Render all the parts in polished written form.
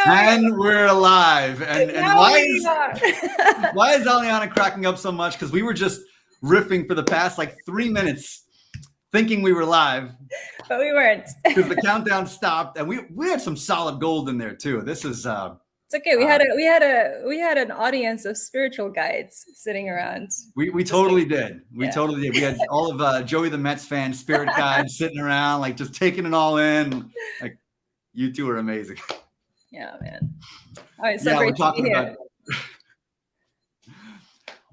And we're alive. And why is Aleana cracking up so much? Because we were just riffing for the past like 3 minutes, thinking we were live, but we weren't. Because the countdown stopped, and we had some solid gold in there too. This is it's okay. We had an audience of spiritual guides sitting around. We totally did. We totally did. We had all of Joey the Mets fan spirit guides sitting around, like just taking it all in. Like, you two are amazing. Yeah, man. All right, so great to be here.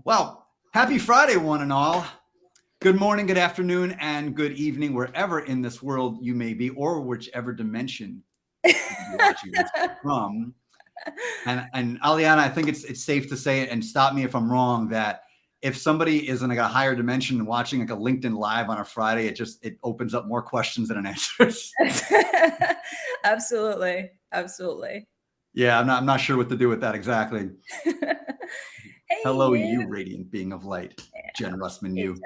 Well, happy Friday, one and all. Good morning, good afternoon, and good evening, wherever in this world you may be, or whichever dimension you be watching this from. And Aleana, I think it's safe to say, and stop me if I'm wrong, that if somebody is in like a higher dimension and watching like a LinkedIn Live on a Friday, it opens up more questions than it answers. Absolutely. Yeah, I'm not sure what to do with that exactly. Hey, hello, you radiant being of light, Jen Russman. You.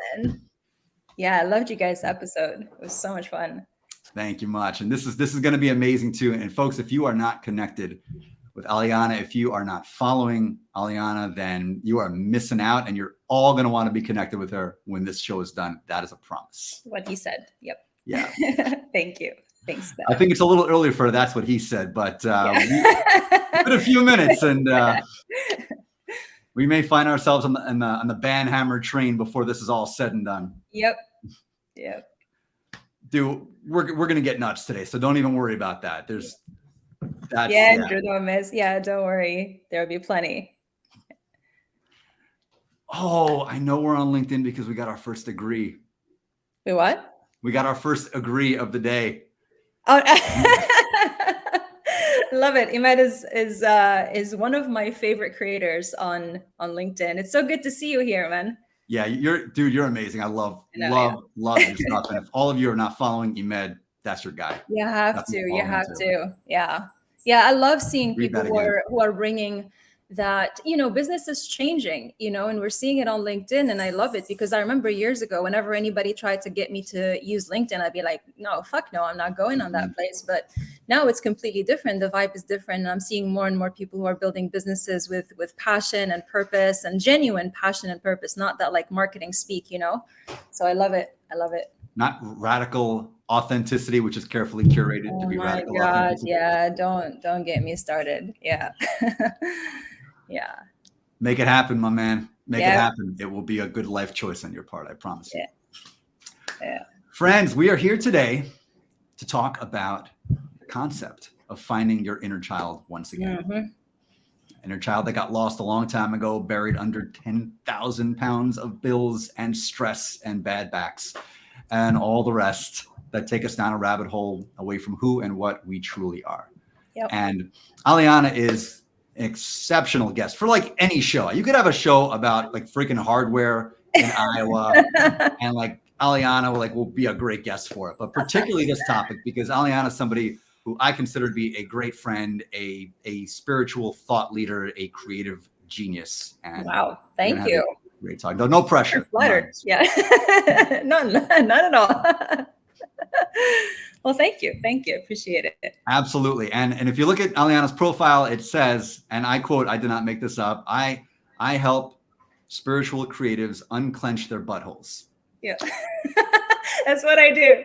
Yeah, I loved you guys' episode. It was so much fun. Thank you much. And this is going to be amazing too. And folks, if you are not connected with Aleana, if you are not following Aleana, then you are missing out, and you're all going to want to be connected with her when this show is done. That is a promise. What he said. Yep. Yeah. Thank you. Thanks, Beth. I think it's a little early for that's what he said, but we put a few minutes, and we may find ourselves on the Banhammer train before this is all said and done. Yep. Dude, we're gonna get nuts today, so don't even worry about that. Don't worry. There'll be plenty. Oh, I know we're on LinkedIn because we got our first agree. Wait, what? We got our first agree of the day. Oh, love it. Imed is one of my favorite creators on LinkedIn. It's so good to see you here, man. Yeah, you're amazing. I love your stuff. And if all of you are not following Imed, that's your guy. You have to. Yeah. I love seeing people who are bringing that, business is changing, and we're seeing it on LinkedIn, and I love it because I remember years ago, whenever anybody tried to get me to use LinkedIn, I'd be like, no, fuck no, I'm not going on that place. But now it's completely different. The vibe is different. And I'm seeing more and more people who are building businesses with passion and purpose, and genuine passion and purpose, not that like marketing speak, So I love it. Not radical authenticity, which is carefully curated to be radical. Oh my God, yeah, don't get me started. Yeah. Yeah. Make it happen, my man. Make it happen. It will be a good life choice on your part, I promise you. Yeah. Friends, we are here today to talk about the concept of finding your inner child once again. Mm-hmm. Inner child that got lost a long time ago, buried under 10,000 pounds of bills and stress and bad backs and all the rest that take us down a rabbit hole away from who and what we truly are. Yep. And Aleana is an exceptional guest for like any show. You could have a show about like freaking hardware in Iowa, and like Aleana will be a great guest for it. But particularly this topic, because Aleana is somebody who I consider to be a great friend, a spiritual thought leader, a creative genius. And wow, thank you. Great talk. No pressure. I'm flattered. Yeah, none at all. Well, thank you. Appreciate it. Absolutely. And if you look at Aleana's profile, it says, and I quote, I did not make this up, I help spiritual creatives unclench their buttholes. Yeah, that's what I do.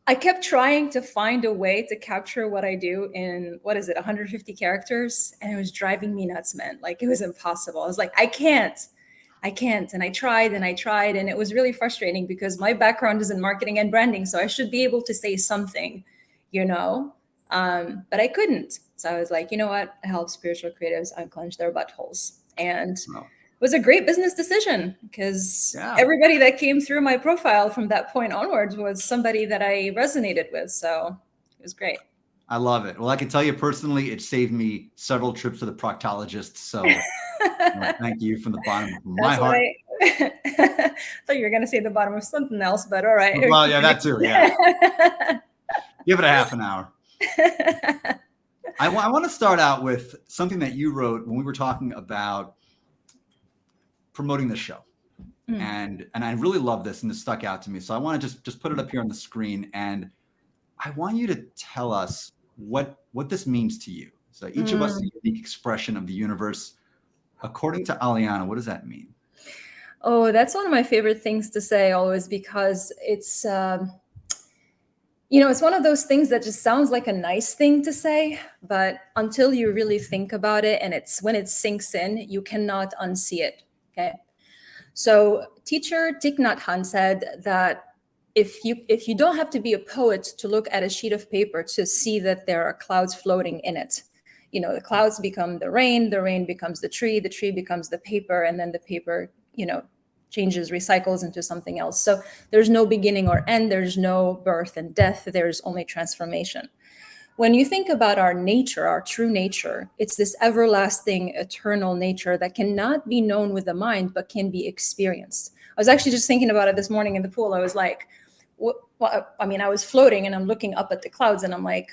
I kept trying to find a way to capture what I do in, 150 characters. And it was driving me nuts, man. Like, it was impossible. I was like, I can't. And I tried, and it was really frustrating because my background is in marketing and branding. So I should be able to say something, but I couldn't. So I was like, you know what? I help spiritual creatives unclench their buttholes. And it was a great business decision because everybody that came through my profile from that point onwards was somebody that I resonated with. So it was great. I love it. Well, I can tell you personally, it saved me several trips to the proctologist. So thank you from the bottom of my heart. I thought you were going to say the bottom of something else, but all right. Well, yeah, that too. Yeah. Give it a half an hour. I want to start out with something that you wrote when we were talking about promoting the show. And I really love this, and this stuck out to me. So I want to just put it up here on the screen. And I want you to tell us what this means to you. So each of us is Mm. a unique expression of the universe. According to Aleana, what does that mean? Oh, that's one of my favorite things to say always, because it's it's one of those things that just sounds like a nice thing to say, but until you really think about it, and it's when it sinks in, you cannot unsee it. Okay. So teacher Thich Nhat Hanh said that if you don't have to be a poet to look at a sheet of paper to see that there are clouds floating in it, the clouds become the rain becomes the tree becomes the paper, and then the paper, changes, recycles into something else. So there's no beginning or end, there's no birth and death, there's only transformation. When you think about our nature, our true nature, it's this everlasting, eternal nature that cannot be known with the mind, but can be experienced. I was actually just thinking about it this morning in the pool. I was like, I was floating and I'm looking up at the clouds and I'm like,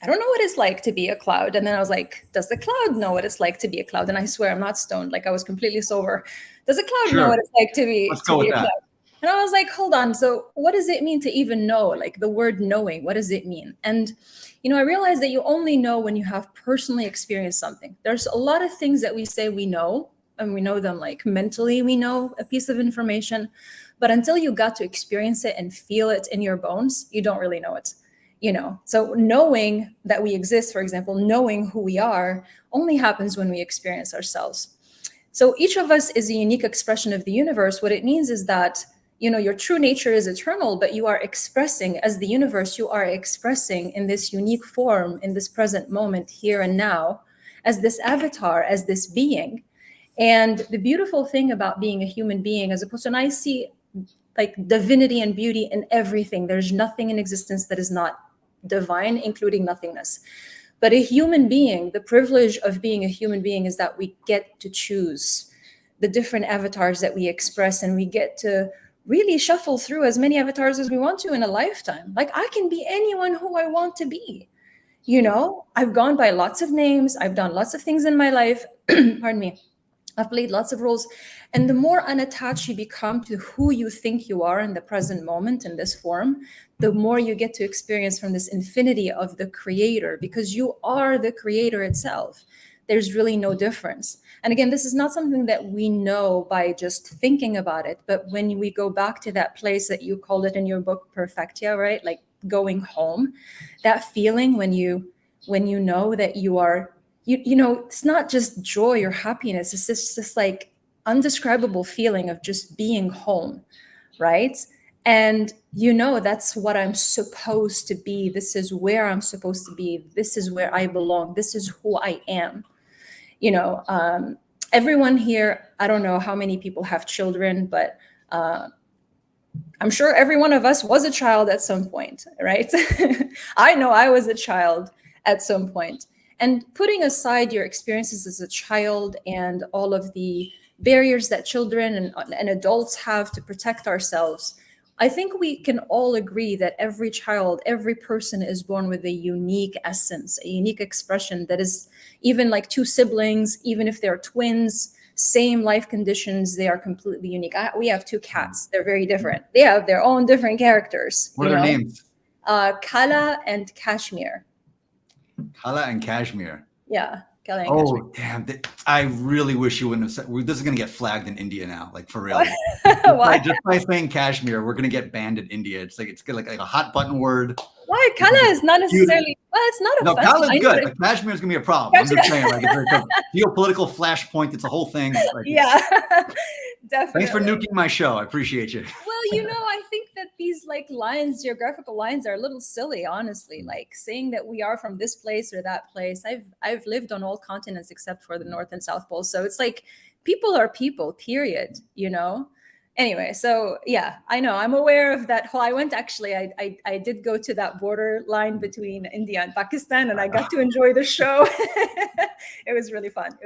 I don't know what it's like to be a cloud. And then I was like, does the cloud know what it's like to be a cloud? And I swear I'm not stoned. Like, I was completely sober. Does a cloud know Sure. what it's like to be Let's go with a that. cloud? And I was like, hold on. So what does it mean to even know? Like, the word knowing, what does it mean? And I realized that you only know when you have personally experienced something. There's a lot of things that we say we know, and we know them like mentally, we know a piece of information, but until you got to experience it and feel it in your bones, you don't really know it. So knowing that we exist, for example, knowing who we are, only happens when we experience ourselves. So each of us is a unique expression of the universe. What it means is that, your true nature is eternal, but you are expressing as the universe, you are expressing in this unique form, in this present moment, here and now, as this avatar, as this being. And the beautiful thing about being a human being, as opposed to, and I see like divinity and beauty in everything. There's nothing in existence that is not divine, including nothingness. But a human being, the privilege of being a human being is that we get to choose the different avatars that we express, and we get to really shuffle through as many avatars as we want to in a lifetime. Like, I can be anyone who I want to be. I've gone by lots of names, I've done lots of things in my life. Pardon me. I've played lots of roles. And the more unattached you become to who you think you are in the present moment in this form, the more you get to experience from this infinity of the creator, because you are the creator itself. There's really no difference. And again, this is not something that we know by just thinking about it, but when we go back to that place that you called it in your book, Perfectia, right? Like going home, that feeling when you know that you are, it's not just joy or happiness. It's just this like undescribable feeling of just being home, right? And that's what I'm supposed to be. This is where I'm supposed to be. This is where I belong. This is who I am. you know um, Everyone here, I don't know how many people have children, but I'm sure every one of us was a child at some point, right? I know I was a child at some point. And putting aside your experiences as a child and all of the barriers that children and adults have to protect ourselves, I think we can all agree that every child, every person is born with a unique essence, a unique expression that is, even like two siblings, even if they're twins, same life conditions, they are completely unique. We have two cats. They're very different. They have their own different characters. What are their names? Kala and Kashmir. Kala and Kashmir. Yeah, Kala and Kashmir. Oh, damn. I really wish you wouldn't have said. This is going to get flagged in India now, like for real. Why? Just by saying Kashmir, we're going to get banned in India. It's like a hot button word. Why? Kala is not necessarily, well, it's not No, offensive. Kala's good, but Kashmir is going to be a problem. I'm just saying, like, it's a geopolitical flashpoint. It's a whole thing. Like, Yeah, definitely. Thanks for nuking my show. I appreciate you. Well, I think that these like lines, geographical lines, are a little silly, honestly. Like saying that we are from this place or that place. I've lived on all continents except for the North and South Pole. So it's like people are people, period. Anyway, so yeah, I know. I'm aware of that whole. I went actually. I did go to that border line between India and Pakistan, and I got to enjoy the show. It was really fun.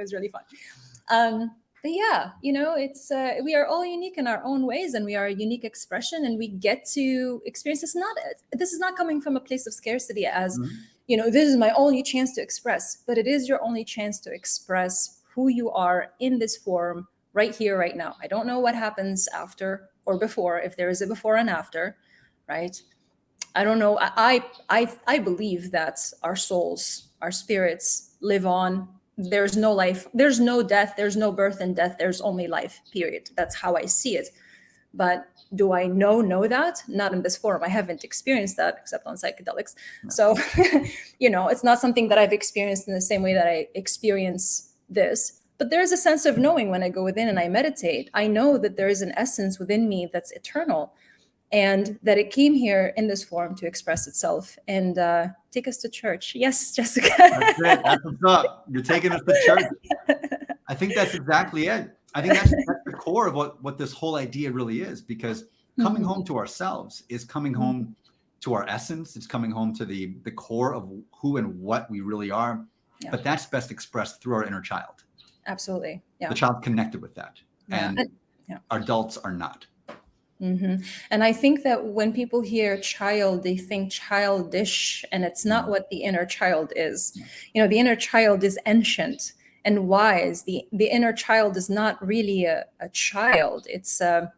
But yeah, it's we are all unique in our own ways, and we are a unique expression, and we get to experience this is not coming from a place of scarcity as this is my only chance to express, but it is your only chance to express who you are in this form right here, right now. I don't know what happens after or before, if there is a before and after, right? I don't know. I believe that our souls, our spirits live on. There's no life. There's no death. There's no birth and death. There's only life, period. That's how I see it. But do I know that? Not in this form. I haven't experienced that except on psychedelics. So, it's not something that I've experienced in the same way that I experience this. But there's a sense of knowing when I go within and I meditate. I know that there is an essence within me that's eternal, and that it came here in this form to express itself and take us to church. Yes, Jessica. That's it. That's what's up. You're taking us to church. I think that's exactly it. I think that's the core of what this whole idea really is, because coming home to ourselves is coming home to our essence. It's coming home to the core of who and what we really are. Yeah. But that's best expressed through our inner child. Absolutely. Yeah. The child connected with that. And adults are not. Mm-hmm. And I think that when people hear child, they think childish, and it's not what the inner child is. The inner child is ancient and wise. The inner child is not really a child. It's the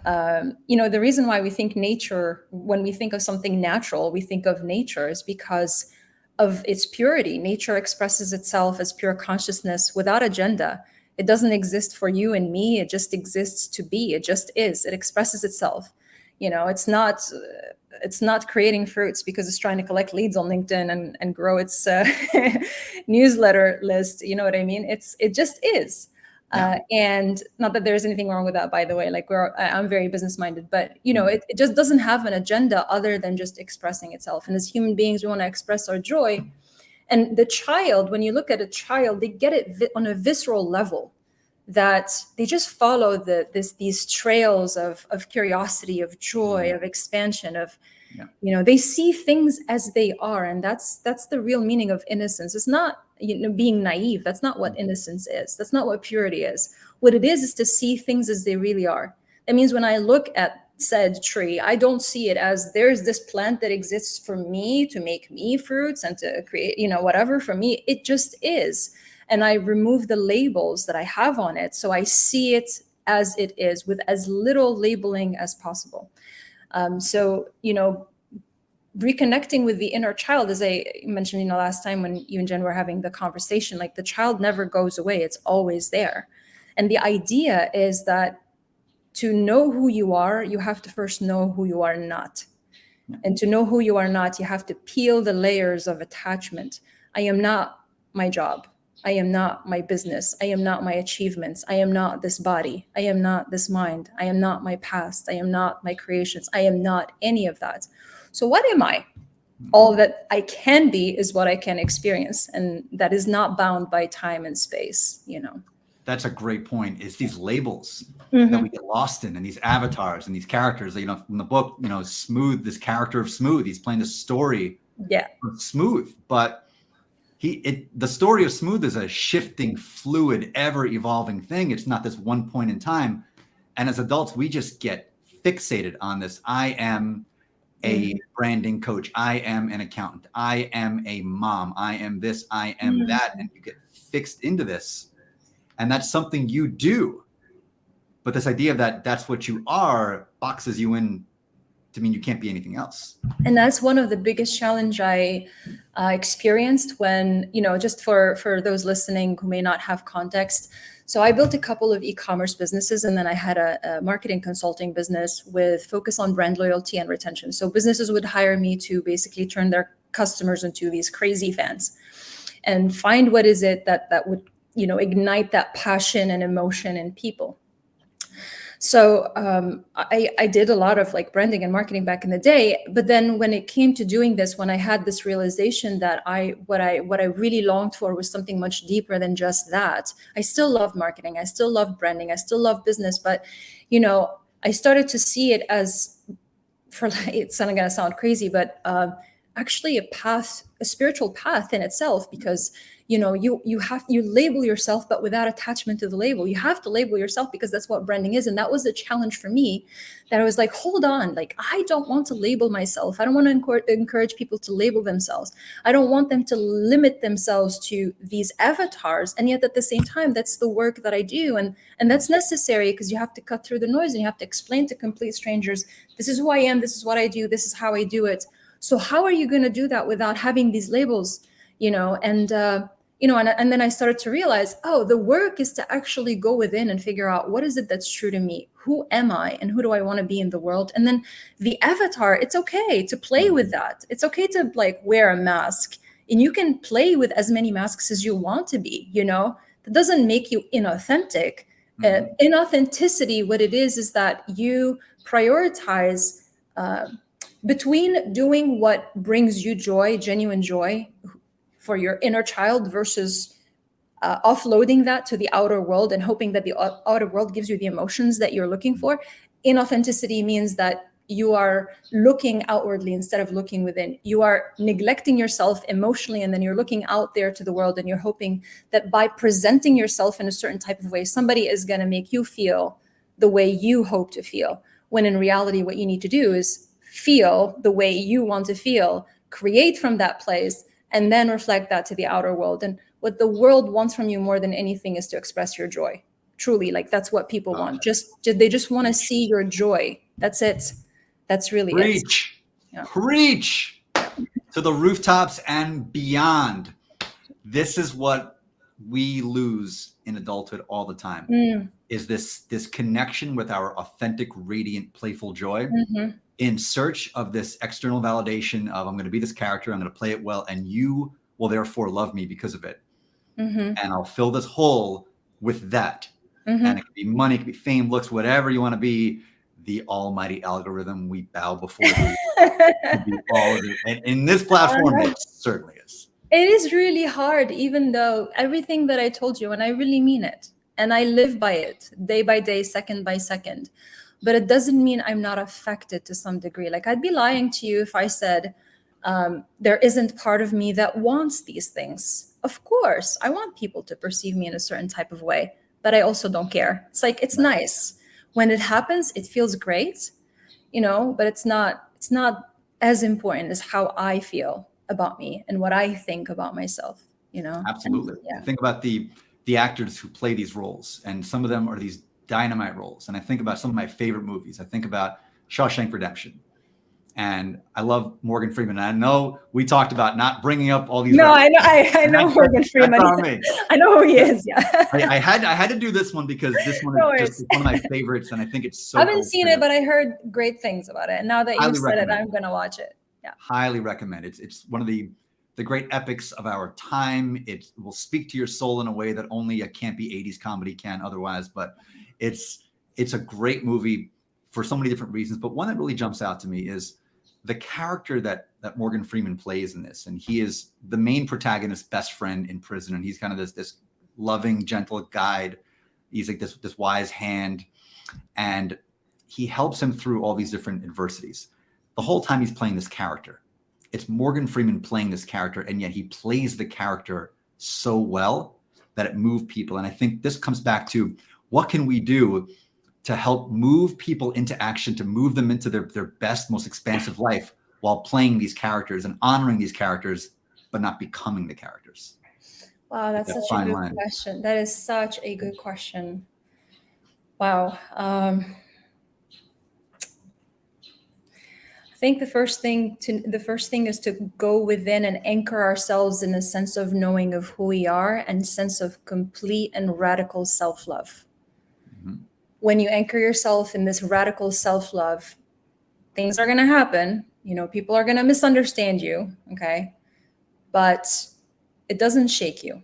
reason why we think nature, when we think of something natural, we think of nature, is because of its purity. Nature expresses itself as pure consciousness without agenda. It doesn't exist for you and me. It just exists to be. It just is. It expresses itself. It's not creating fruits because it's trying to collect leads on LinkedIn and grow its newsletter list. You know what I mean? It just is. Yeah. And not that there's anything wrong with that, by the way. Like I'm very business minded, but it just doesn't have an agenda other than just expressing itself. And as human beings, we want to express our joy. And the child, when you look at a child, they get it on a visceral level, that they just follow these trails of curiosity, of joy, of expansion, of, they see things as they are. And that's the real meaning of innocence. It's not, being naive. That's not what innocence is. That's not what purity is. What it is to see things as they really are. That means when I look at said tree, I don't see it as there's this plant that exists for me to make me fruits and to create, whatever for me. It just is. And I remove the labels that I have on it. So I see it as it is, with as little labeling as possible. Reconnecting with the inner child, as I mentioned, last time when you and Jen were having the conversation, like the child never goes away. It's always there. And the idea is that to know who you are, you have to first know who you are not. And to know who you are not, you have to peel the layers of attachment. I am not my job. I am not my business. I am not my achievements. I am not this body. I am not this mind. I am not my past. I am not my creations. I am not any of that. So what am I? All that I can be is what I can experience. And that is not bound by time and space, That's a great point. It's these labels that we get lost in, and these avatars and these characters. In the book, Smooth, this character of Smooth, he's playing the story of Smooth, but the story of Smooth is a shifting, fluid, ever evolving thing. It's not this one point in time. And as adults, we just get fixated on this. I am a branding coach. I am an accountant. I am a mom. I am this. I am that. And you get fixed into this. And that's something you do. But this idea of that's what you are boxes you in to mean you can't be anything else. And that's one of the biggest challenge I experienced when, just for those listening who may not have context. So I built a couple of e-commerce businesses, and then I had a marketing consulting business with focus on brand loyalty and retention. So businesses would hire me to basically turn their customers into these crazy fans and find what is it that would, ignite that passion and emotion in people. So I did a lot of branding and marketing back in the day. But then when it came to doing this, when I had this realization that what I really longed for was something much deeper than just that. I still love marketing. I still love branding. I still love business. But, I started to see it as, it's not going to sound crazy, but actually a spiritual path in itself, because you label yourself, but without attachment to the label. You have to label yourself because that's what branding is. And that was the challenge for me, that I was like, hold on, like, I don't want to label myself. I don't want to encourage people to label themselves. I don't want them to limit themselves to these avatars. And yet at the same time, that's the work that I do. And that's necessary, because you have to cut through the noise and you have to explain to complete strangers, this is who I am, this is what I do, this is how I do it. So how are you going to do that without having these labels? And then I started to realize, oh, the work is to actually go within and figure out, what is it that's true to me? Who am I? And who do I want to be in the world? And then the avatar, it's okay to play with that. It's okay to like wear a mask, and you can play with as many masks as you want to be, that doesn't make you inauthentic. Inauthenticity, what it is that you prioritize between doing what brings you joy, genuine joy, for your inner child, versus offloading that to the outer world and hoping that the outer world gives you the emotions that you're looking for. Inauthenticity means that you are looking outwardly instead of looking within. You are neglecting yourself emotionally, and then you're looking out there to the world, and you're hoping that by presenting yourself in a certain type of way, somebody is going to make you feel the way you hope to feel. When in reality, what you need to do is feel the way you want to feel, create from that place, and then reflect that to the outer world. And what the world wants from you more than anything is to express your joy. Truly, like, that's what people want. They just want to see your joy. That's it. That's really it. Yeah. Preach to the rooftops and beyond. This is what we lose in adulthood all the time, is this connection with our authentic, radiant, playful joy. In search of this external validation of, I'm going to be this character, I'm going to play it well, and you will therefore love me because of it. And I'll fill this hole with that. And it could be money, it could be fame, looks, whatever you want to be. The almighty algorithm, we bow before you. All of it. And in this platform, it certainly is. It is really hard, even though everything that I told you, and I really mean it, and I live by it day by day, second by second. But it doesn't mean I'm not affected to some degree. Like, I'd be lying to you if I said there isn't part of me that wants these things. Of course, I want people to perceive me in a certain type of way, but I also don't care. It's like, it's nice. When it happens, it feels great, but it's not as important as how I feel about me and what I think about myself, Absolutely. Think about the actors who play these roles, and some of them are these dynamite roles. And I think about some of my favorite movies. I think about Shawshank Redemption, and I love Morgan Freeman. And I know we talked about not bringing up all these. No, I know Morgan Freeman. I know who he is. Yeah. I had to do this one because this one is just one of my favorites, and I think it's so. I haven't seen it, but I heard great things about it. And now that you said it, I'm going to watch it. Yeah. Highly recommend it. It's one of the great epics of our time. It will speak to your soul in a way that only a campy 80s comedy can otherwise. But it's a great movie for so many different reasons. But one that really jumps out to me is the character that Morgan Freeman plays in this. And he is the main protagonist's best friend in prison. And he's kind of this loving, gentle guide. He's like this wise hand. And he helps him through all these different adversities. The whole time he's playing this character. It's Morgan Freeman playing this character, and yet he plays the character so well that it moved people. And I think this comes back to, what can we do to help move people into action, to move them into their best, most expansive life while playing these characters and honoring these characters, but not becoming the characters? Wow, that's such a good question. That is such a good question. Wow. I think the first thing is to go within and anchor ourselves in a sense of knowing of who we are and sense of complete and radical self-love. When you anchor yourself in this radical self-love, things are going to happen. People are going to misunderstand you. Okay. But it doesn't shake you.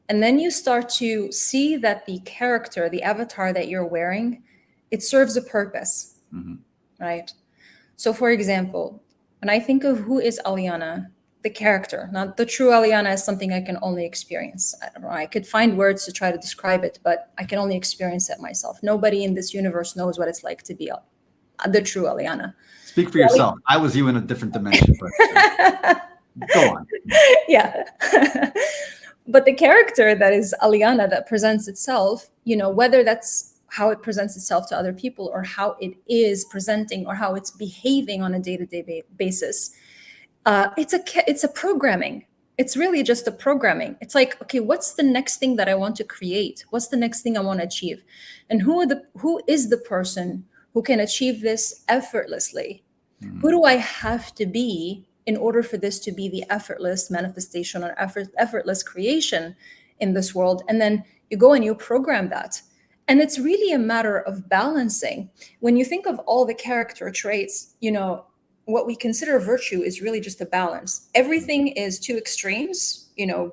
And then you start to see that the character, the avatar that you're wearing, it serves a purpose. Right. So for example, when I think of who is Aleana, the character, not the true Aleana, is something I can only experience. I don't know. I could find words to try to describe it, but I can only experience it myself. Nobody in this universe knows what it's like to be the true Aleana. Speak for yourself. I was you in a different dimension. But go on. Yeah. But the character that is Aliana that presents itself, whether that's how it presents itself to other people or how it is presenting or how it's behaving on a day-to-day basis, it's a programming. It's really just a programming. It's like, okay, what's the next thing that I want to create? What's the next thing I want to achieve? And who is the person who can achieve this effortlessly? Who do I have to be in order for this to be the effortless manifestation or effortless creation in this world? And then you go and you program that. And it's really a matter of balancing. When you think of all the character traits, what we consider virtue is really just a balance. Everything is two extremes,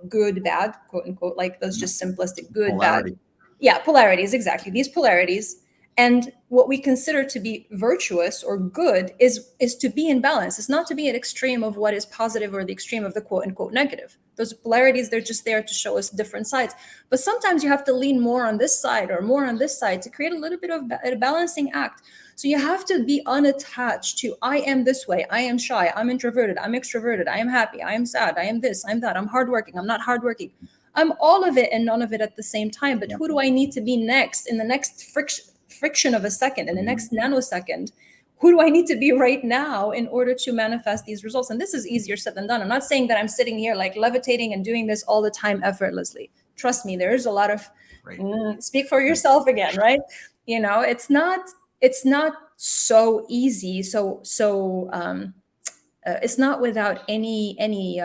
good, bad, quote unquote, like those just simplistic good, Polarity. bad. Yeah, polarities, exactly. These polarities. And what we consider to be virtuous or good is to be in balance. It's not to be an extreme of what is positive or the extreme of the quote unquote negative. Those polarities, they're just there to show us different sides. But sometimes you have to lean more on this side or more on this side to create a little bit of a balancing act. So you have to be unattached to, I am this way, I am shy, I'm introverted, I'm extroverted, I am happy, I am sad, I am this, I'm that, I'm hardworking, I'm not hardworking. I'm all of it and none of it at the same time. But who do I need to be next in the next friction of a second, in the next nanosecond? Who do I need to be right now in order to manifest these results? And this is easier said than done. I'm not saying that I'm sitting here like levitating and doing this all the time effortlessly. Trust me, there is a lot of speak for yourself again, right? It's not so easy. It's not without any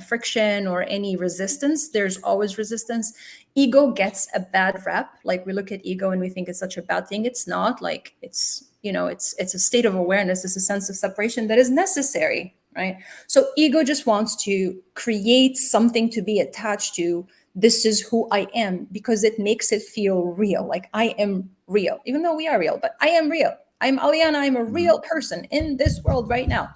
friction or any resistance. There's always resistance. Ego gets a bad rep. Like we look at ego and we think it's such a bad thing. It's not. Like it's a state of awareness. It's a sense of separation that is necessary, right? So ego just wants to create something to be attached to. This is who I am, because it makes it feel real. Like I am real, even though we are real, but I am real. I'm Aleana. I'm a real person in this world right now.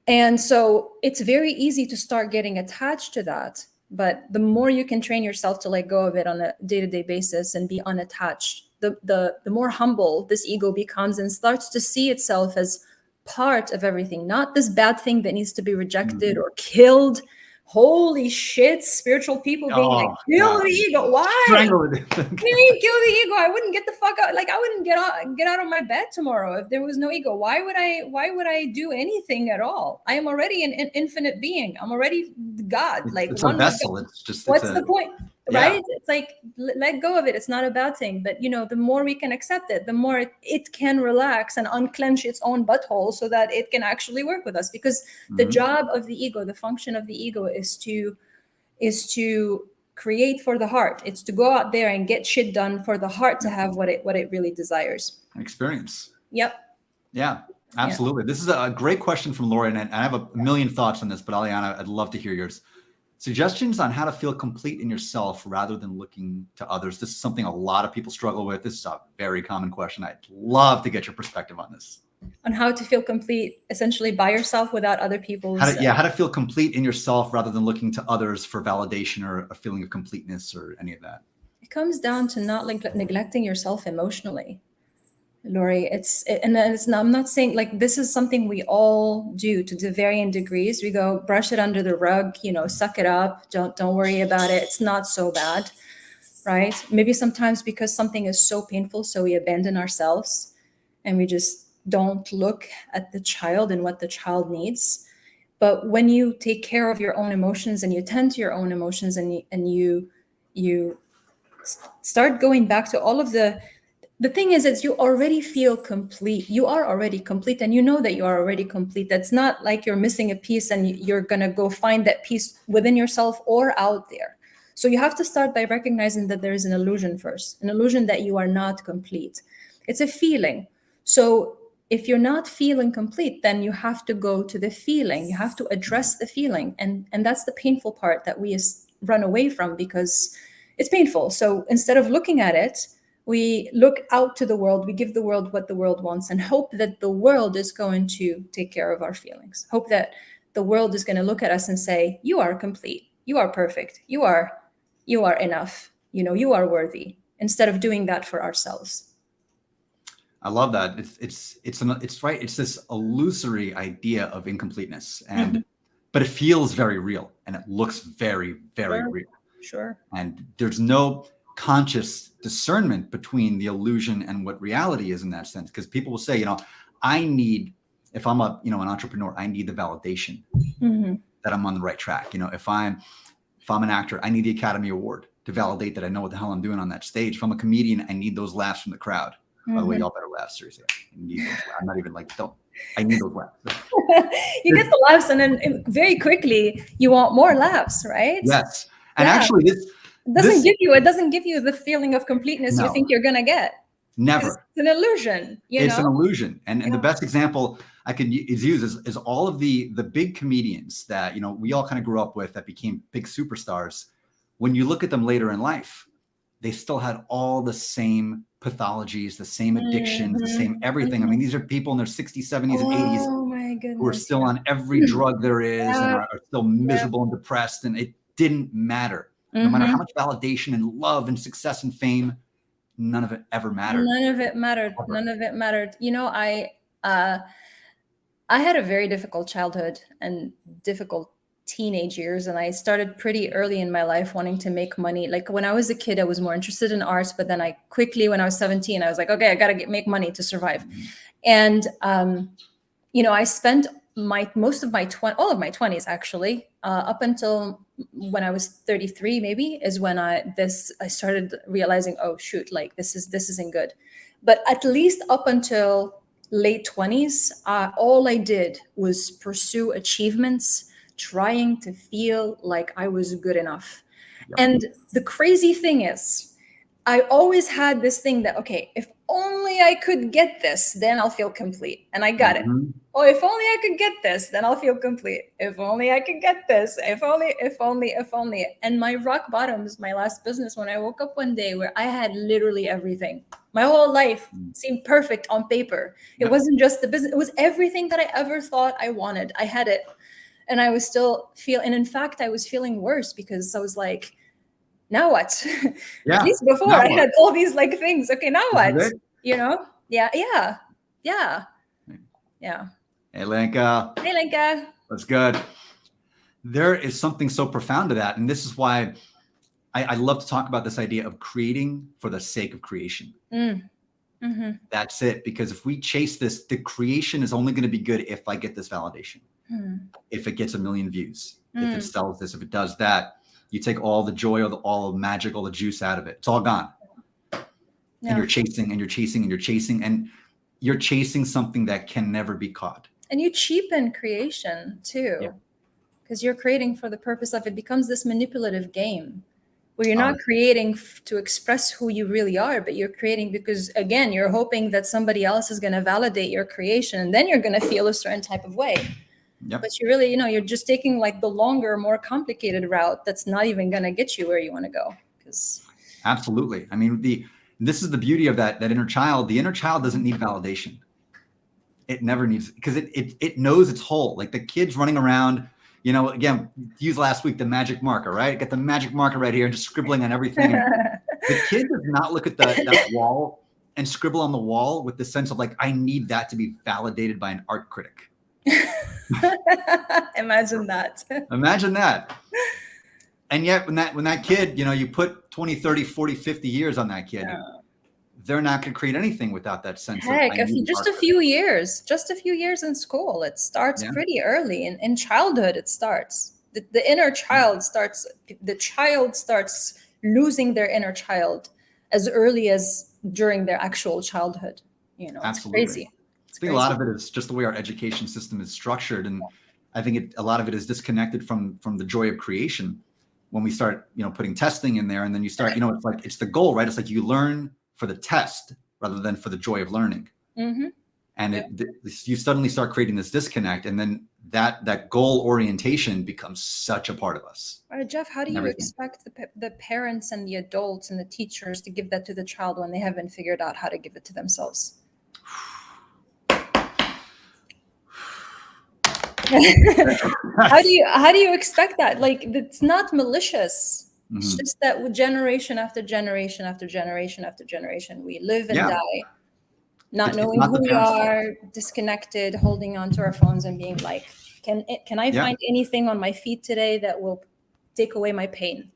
And so it's very easy to start getting attached to that. But the more you can train yourself to let go of it on a day-to-day basis and be unattached, the more humble this ego becomes and starts to see itself as part of everything, not this bad thing that needs to be rejected or killed. Holy shit, spiritual people being like, kill the ego. Why? Strangle it. Kill the ego. I wouldn't get the fuck out. Like I wouldn't get out of my bed tomorrow if there was no ego. Why would I do anything at all? I am already an infinite being. I'm already God. Like it's a vessel. It's just what's the point? Right? It's like let go of it. It's not a bad thing. But the more we can accept it, the more it can relax and unclench its own butthole so that it can actually work with us. Because the job of the ego, the function of the ego is to create for the heart. It's to go out there and get shit done for the heart to have what it really desires. Experience. Yep. Yeah, absolutely. This is a great question from Lauren, and I have a million thoughts on this, but Aleana, I'd love to hear yours. Suggestions on how to feel complete in yourself rather than looking to others. This is something a lot of people struggle with. This is a very common question. I'd love to get your perspective on this. On how to feel complete essentially by yourself without other people's... How to feel complete in yourself rather than looking to others for validation or a feeling of completeness or any of that. It comes down to not neglecting yourself emotionally. Lori, I'm not saying like this is something we all do to varying degrees. We go brush it under the rug, suck it up. Don't worry about it. It's not so bad, right? Maybe sometimes because something is so painful, so we abandon ourselves and we just don't look at the child and what the child needs. But when you take care of your own emotions and you tend to your own emotions and you start going back to all of the thing is you already feel complete. You are already complete, and you know that you are already complete. That's not like you're missing a piece and you're going to go find that piece within yourself or out there. So you have to start by recognizing that there is an illusion first, an illusion that you are not complete. It's a feeling. So if you're not feeling complete, then you have to go to the feeling. You have to address the feeling. And that's the painful part that we run away from because it's painful. So instead of looking at it, we look out to the world, we give the world what the world wants and hope that the world is going to take care of our feelings. Hope that the world is going to look at us and say, you are complete, you are perfect, you are enough, you are worthy, instead of doing that for ourselves. I love that. It's right. It's this illusory idea of incompleteness. And but it feels very real and it looks very, very Sure. real. Sure. And there's no conscious discernment between the illusion and what reality is in that sense. Because people will say, I need, if I'm an entrepreneur, I need the validation that I'm on the right track. If I'm an actor, I need the Academy Award to validate that I know what the hell I'm doing on that stage. If I'm a comedian, I need those laughs from the crowd. By the way, y'all better laugh, seriously. I need those. I'm not even I need those laughs. You get the laughs, and then very quickly you want more laughs, right? Yes. And actually, it doesn't give you the feeling of completeness you think you're gonna get. Never. It's an illusion. It's an illusion. And the best example I could use is all of the big comedians that we all kind of grew up with that became big superstars. When you look at them later in life, they still had all the same pathologies, the same addictions, the same everything. I mean, these are people in their 60s, 70s, and 80s who are still on every drug there is and are still miserable and depressed. And it didn't matter. No matter how much validation and love and success and fame, none of it ever mattered. None of it mattered. Ever. None of it mattered. I had a very difficult childhood and difficult teenage years, and I started pretty early in my life wanting to make money. Like when I was a kid, I was more interested in arts, but then when I was 17, I was like, okay, I gotta make money to survive. And I spent all of my 20s actually, up until when I was 33, maybe, is when I started realizing, oh shoot, like this isn't good. But at least up until late 20s, all I did was pursue achievements, trying to feel like I was good enough. Yep. And the crazy thing is, I always had this thing that, okay, if only I could get this, then I'll feel complete. And I got it. Oh, if only I could get this, then I'll feel complete. If only I could get this. If only. And my rock bottom is my last business, when I woke up one day where I had literally everything. My whole life seemed perfect on paper. It wasn't just the business. It was everything that I ever thought I wanted. I had it. And I was still and in fact, I was feeling worse because I was like, now what? At least before I had all these things. Okay, now what? Yeah. Hey, Lenka. Hey, Lenka. That's good. There is something so profound to that. And this is why I love to talk about this idea of creating for the sake of creation. That's it. Because if we chase this, the creation is only going to be good if I get this validation. If it gets 1 million views, if it sells this, if it does that, you take all the joy, all the magic, all the juice out of it. It's all gone. And you're chasing and you're chasing and you're chasing and you're chasing something that can never be caught. And you cheapen creation too, because you're creating for the purpose of it becomes this manipulative game where you're not creating to express who you really are, but you're creating because, again, you're hoping that somebody else is going to validate your creation and then you're going to feel a certain type of way. But you really, you're just taking the longer, more complicated route that's not even going to get you where you want to go. Absolutely. I mean, this is the beauty of that inner child. The inner child doesn't need validation. It never needs, because it knows it's whole. Like the kids running around, again, used last week, the magic marker, right? Got the magic marker right here and just scribbling on everything. The kid does not look at that wall and scribble on the wall with the sense of I need that to be validated by an art critic. Imagine that. Imagine that. And yet when that kid, you put 20, 30, 40, 50 years on that kid, they're not going to create anything without that sense of just a few years in school. It starts pretty early. In childhood, it starts. The inner child starts, the child starts losing their inner child as early as during their actual childhood. It's crazy. I think a lot of it is just the way our education system is structured. And I think a lot of it is disconnected from the joy of creation when we start, putting testing in there. And then you start, it's the goal, right? It's like you learn for the test rather than for the joy of learning. And you suddenly start creating this disconnect. And then that goal orientation becomes such a part of us. All right, Jeff, how do you expect the parents and the adults and the teachers to give that to the child when they haven't figured out how to give it to themselves? How do you expect that? It's not malicious. It's just that generation after generation after generation after generation, we live and die, not knowing who we are, disconnected, holding on to our phones and being like, Can I Yeah. find anything on my feet today that will take away my pain?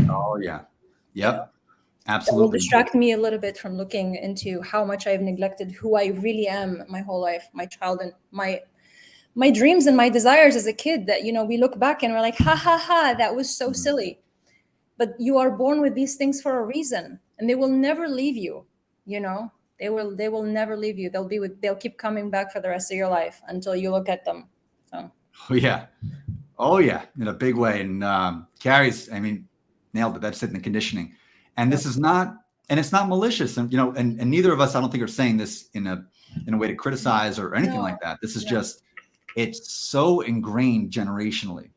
Oh yeah. You know, Yep. that will Absolutely. distract me a little bit from looking into how much I've neglected who I really am my whole life, my child, and my dreams and my desires as a kid. That we look back and we're like, ha ha ha, that was so Mhm. silly. But you are born with these things for a reason, and they will never leave you. They will never leave you. They'll keep coming back for the rest of your life until you look at them. So Oh yeah. Oh yeah, in a big way. And Carrie's, I mean, nailed it. That's it in the conditioning. And yeah. this is not, and it's not malicious. And and neither of us, I don't think, are saying this in a way to criticize or anything No, like that. This is no. just, it's so ingrained generationally,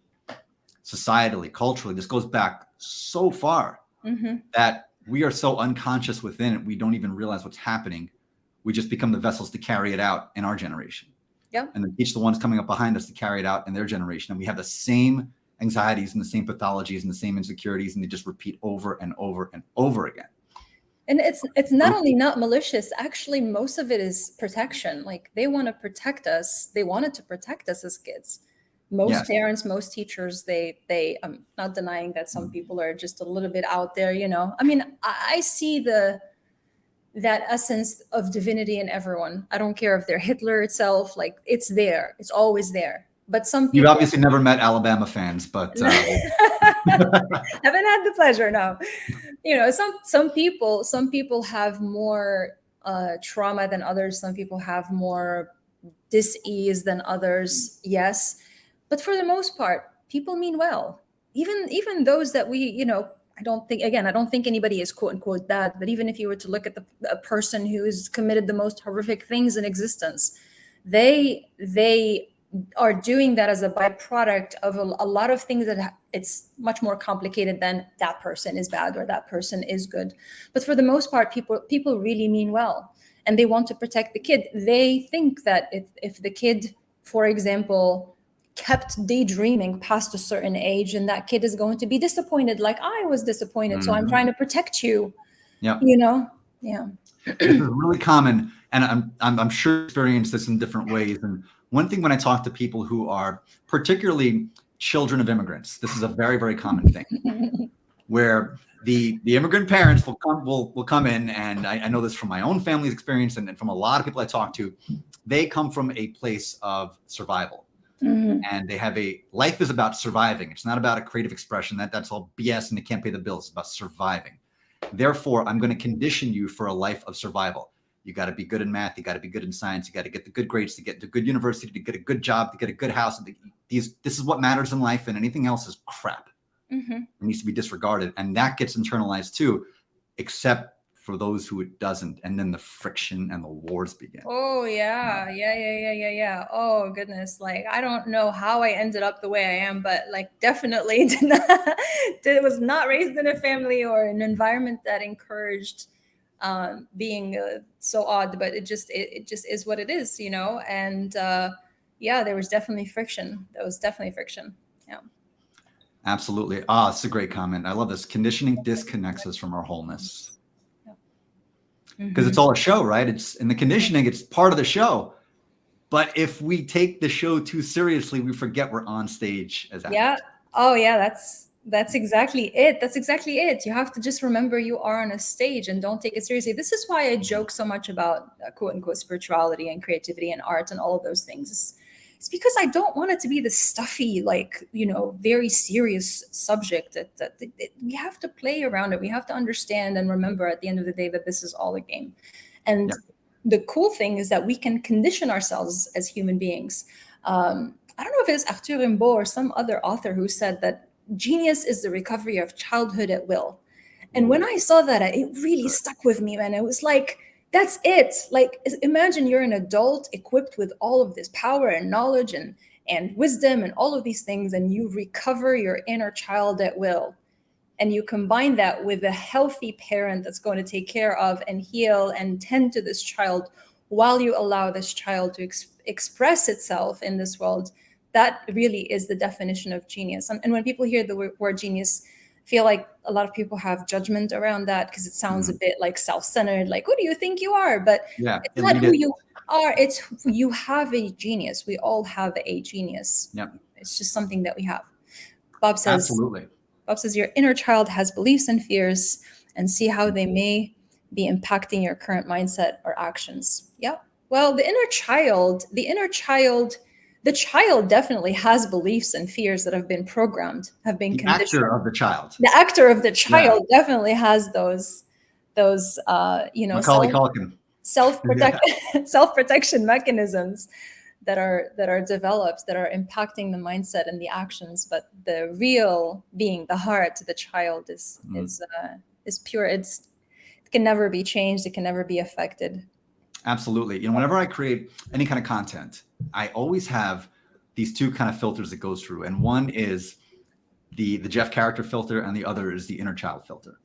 societally, culturally. This goes back so far Mm-hmm. that we are so unconscious within it, we don't even realize what's happening. We just become the vessels to carry it out in our generation. Yeah. And then teach the ones coming up behind us to carry it out in their generation. And we have the same anxieties and the same pathologies and the same insecurities, and they just repeat over and over and over again. And it's not only not malicious, actually most of it is protection. Like they want to protect us. They wanted to protect us as kids. Most Yes. parents, most teachers, they I'm not denying that some people are just a little bit out there, I mean, I see that essence of divinity in everyone. I don't care if they're Hitler itself, like it's there. It's always there. But some You've people obviously never met Alabama fans, but haven't had the pleasure, no. Some people have more trauma than others. Some people have more dis-ease than others, yes. But for the most part, people mean well. Even those that I don't think anybody is quote unquote bad. But even if you were to look at a person who has committed the most horrific things in existence, they are doing that as a byproduct of a lot of things it's much more complicated than that person is bad or that person is good. But for the most part, people really mean well, and they want to protect the kid. They think that if the kid, for example, kept daydreaming past a certain age, and that kid is going to be disappointed like I was disappointed, so I'm Mhm. trying to protect you. Yeah, Yeah. this is really common, and I'm sure you experience this in different ways. And one thing when I talk to people who are particularly children of immigrants, this is a very, very common thing, where the immigrant parents will come in, and I know this from my own family's experience and from a lot of people I talk to. They come from a place of survival, Mhm. and they have life is about surviving. It's not about a creative expression. That's all BS, and it can't pay the bills. It's about surviving. Therefore, I'm going to condition you for a life of survival. You got to be good in math. You got to be good in science. You got to get the good grades to get to a good university, to get a good job, to get a good house. This is what matters in life, and anything else is crap. Mm-hmm. It needs to be disregarded, and that gets internalized too, except for those who it doesn't. And then the friction and the wars begin. Oh yeah, yeah. Oh goodness, like I don't know how I ended up the way I am, but like definitely was not raised in a family or an environment that encouraged being so odd. But it just is what it is, And yeah, there was definitely friction. There was definitely friction. Yeah. Absolutely. Ah, it's a great comment. I love this. Conditioning disconnects us from our wholeness. Because it's Mhm. all a show, right? It's in the conditioning, it's part of the show. But if we take the show too seriously, we forget we're on stage as Yeah. actors. Oh yeah, that's exactly it. That's exactly it. You have to just remember you are on a stage and don't take it seriously. This is why I joke so much about quote unquote spirituality and creativity and art and all of those things. It's because I don't want it to be this stuffy, like, very serious subject that we have to play around it. We have to understand and remember at the end of the day that this is all a game. And Yeah. the cool thing is that we can condition ourselves as human beings. I don't know if it's Arthur Rimbaud or some other author who said that genius is the recovery of childhood at will. And when I saw that, it really stuck with me, man. It was like, that's it. Like, imagine you're an adult equipped with all of this power and knowledge and wisdom and all of these things, and you recover your inner child at will. And you combine that with a healthy parent that's going to take care of and heal and tend to this child while you allow this child to express itself in this world. That really is the definition of genius. And when people hear the word genius, feel like a lot of people have judgment around that because it sounds a bit like self-centered, like, who do you think you are? But Yeah. it's not who you are, it's you have a genius. We all have a genius. Yep. It's just something that we have. Bob says, Absolutely. your inner child has beliefs and fears, and see how they may be impacting your current mindset or actions. Yeah. Well, the child definitely has beliefs and fears that have been programmed, have been The conditioned. actor of the child. The actor of the child definitely has those Macaulay Culkin. self-protection mechanisms that are developed, that are impacting the mindset and the actions. But the real being, the heart, the child is pure. It can never be changed. It can never be affected. Absolutely. You know, whenever I create any kind of content, I always have these two kind of filters that goes through, and one is the Jeff character filter, and the other is the inner child filter.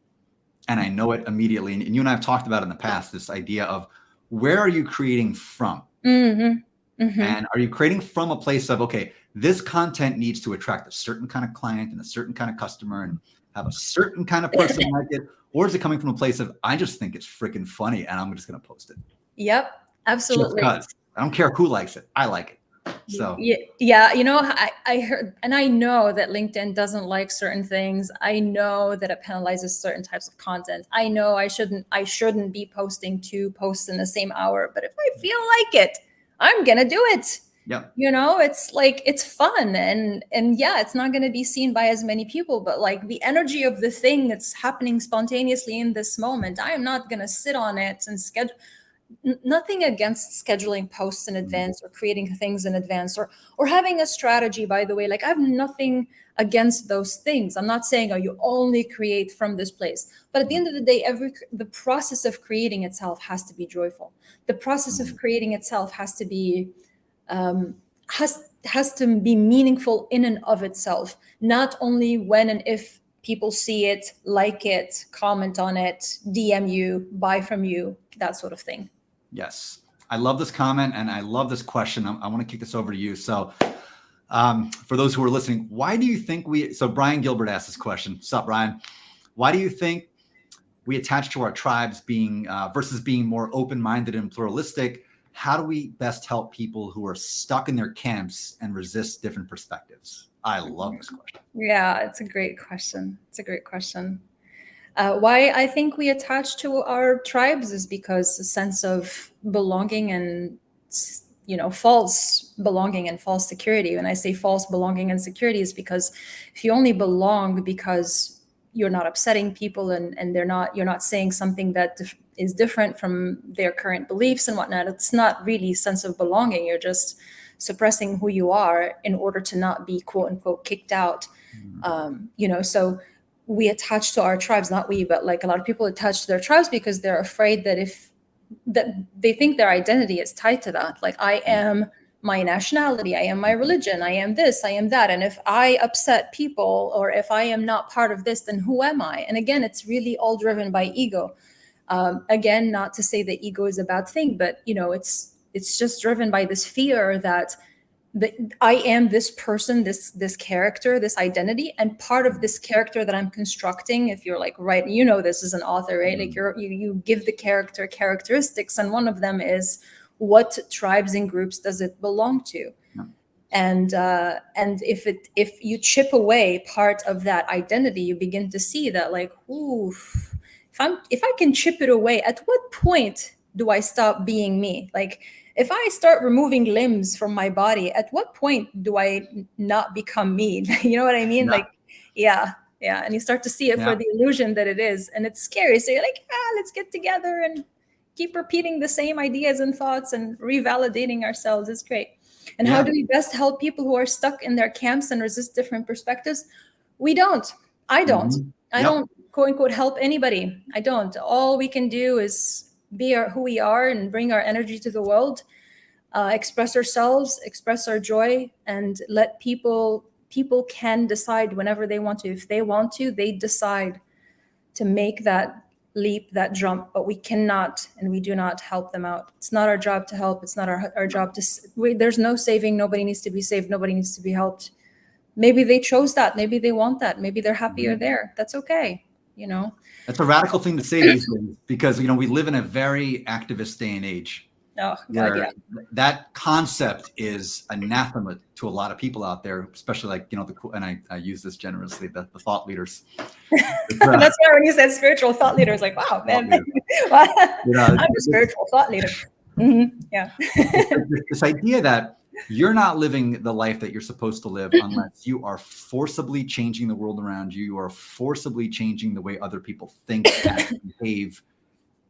And I know it immediately. And you and I have talked about it in the past, this idea of where are you creating from? And are you creating from a place of, okay, this content needs to attract a certain kind of client and a certain kind of customer and have a certain kind of person like it? Or is it coming from a place of, I just think it's freaking funny and I'm just going to post it? Yep, absolutely. Just 'cause. I don't care who likes it. I like it. So yeah, you know, I heard, and I know that LinkedIn doesn't like certain things. I know that it penalizes certain types of content. I know I shouldn't be posting 2 posts in the same hour, but if I feel like it, I'm gonna do it. Yep. You know, it's like, it's fun, and yeah, it's not gonna be seen by as many people, but like the energy of the thing that's happening spontaneously in this moment, I am not gonna sit on it and schedule. Nothing against scheduling posts in advance or creating things in advance, or having a strategy, by the way. Like, I have nothing against those things. I'm not saying, oh, you only create from this place. But at the end of the day, the process of creating itself has to be joyful. The process of creating itself has to be has to be meaningful in and of itself, not only when and if people see it, like it, comment on it, DM you, buy from you, that sort of thing. Yes. I love this comment and I love this question. I want to kick this over to you. So for those who are listening, why do you think so Brian Gilbert asked this question. Sup, Brian? Why do you think we attach to our tribes being versus being more open-minded and pluralistic? How do we best help people who are stuck in their camps and resist different perspectives? I love this question. Yeah, it's a great question. Why I think we attach to our tribes is because a sense of belonging and, you know, false belonging and false security. When I say false belonging and security, is because if you only belong because you're not upsetting people and you're not saying something that is different from their current beliefs and whatnot, it's not really a sense of belonging. You're just suppressing who you are in order to not be, quote unquote, kicked out. You know, so we attach to our tribes, not we, but like a lot of people attach to their tribes because they're afraid that that they think their identity is tied to that. Like, I am my nationality, I am my religion, I am this, I am that. And if I upset people, or if I am not part of this, then who am I? And again, it's really all driven by ego. Again, not to say that ego is a bad thing, but you know, it's just driven by this fear that I am this person, this character, this identity, and part of this character that I'm constructing. If you're like, right, you know, this as an author, right? Like you give the character characteristics, and one of them is, what tribes and groups does it belong to? And if you chip away part of that identity, you begin to see that, like, ooh, if I can chip it away, at what point do I stop being me? Like, if I start removing limbs from my body, at what point do I not become me? You know what I mean? Yeah. Like, yeah. And you start to see it for the illusion that it is. And it's scary. So you're like, let's get together and keep repeating the same ideas and thoughts and revalidating ourselves. It's great. And how do we best help people who are stuck in their camps and resist different perspectives? We don't. I don't. I don't, quote unquote, help anybody. I don't. All we can do is be who we are and bring our energy to the world, express ourselves, express our joy, and let people can decide whenever they want to. If they want to, they decide to make that leap, that jump, but we cannot and we do not help them out. It's not our job to help. It's not our job to, there's no saving. Nobody needs to be saved. Nobody needs to be helped. Maybe they chose that. Maybe they want that. Maybe they're happier there. That's okay. You know, That's a radical thing to say these days because, you know, we live in a very activist day and age oh God, where yeah. that concept is anathema to a lot of people out there, especially like, you know, and I use this generously, the thought leaders. That's why when you said spiritual thought leader, it's like, wow, man, You know, I'm a spiritual thought leader. Yeah. this idea that you're not living the life that you're supposed to live unless you are forcibly changing the world around you. You are forcibly changing the way other people think, act, behave,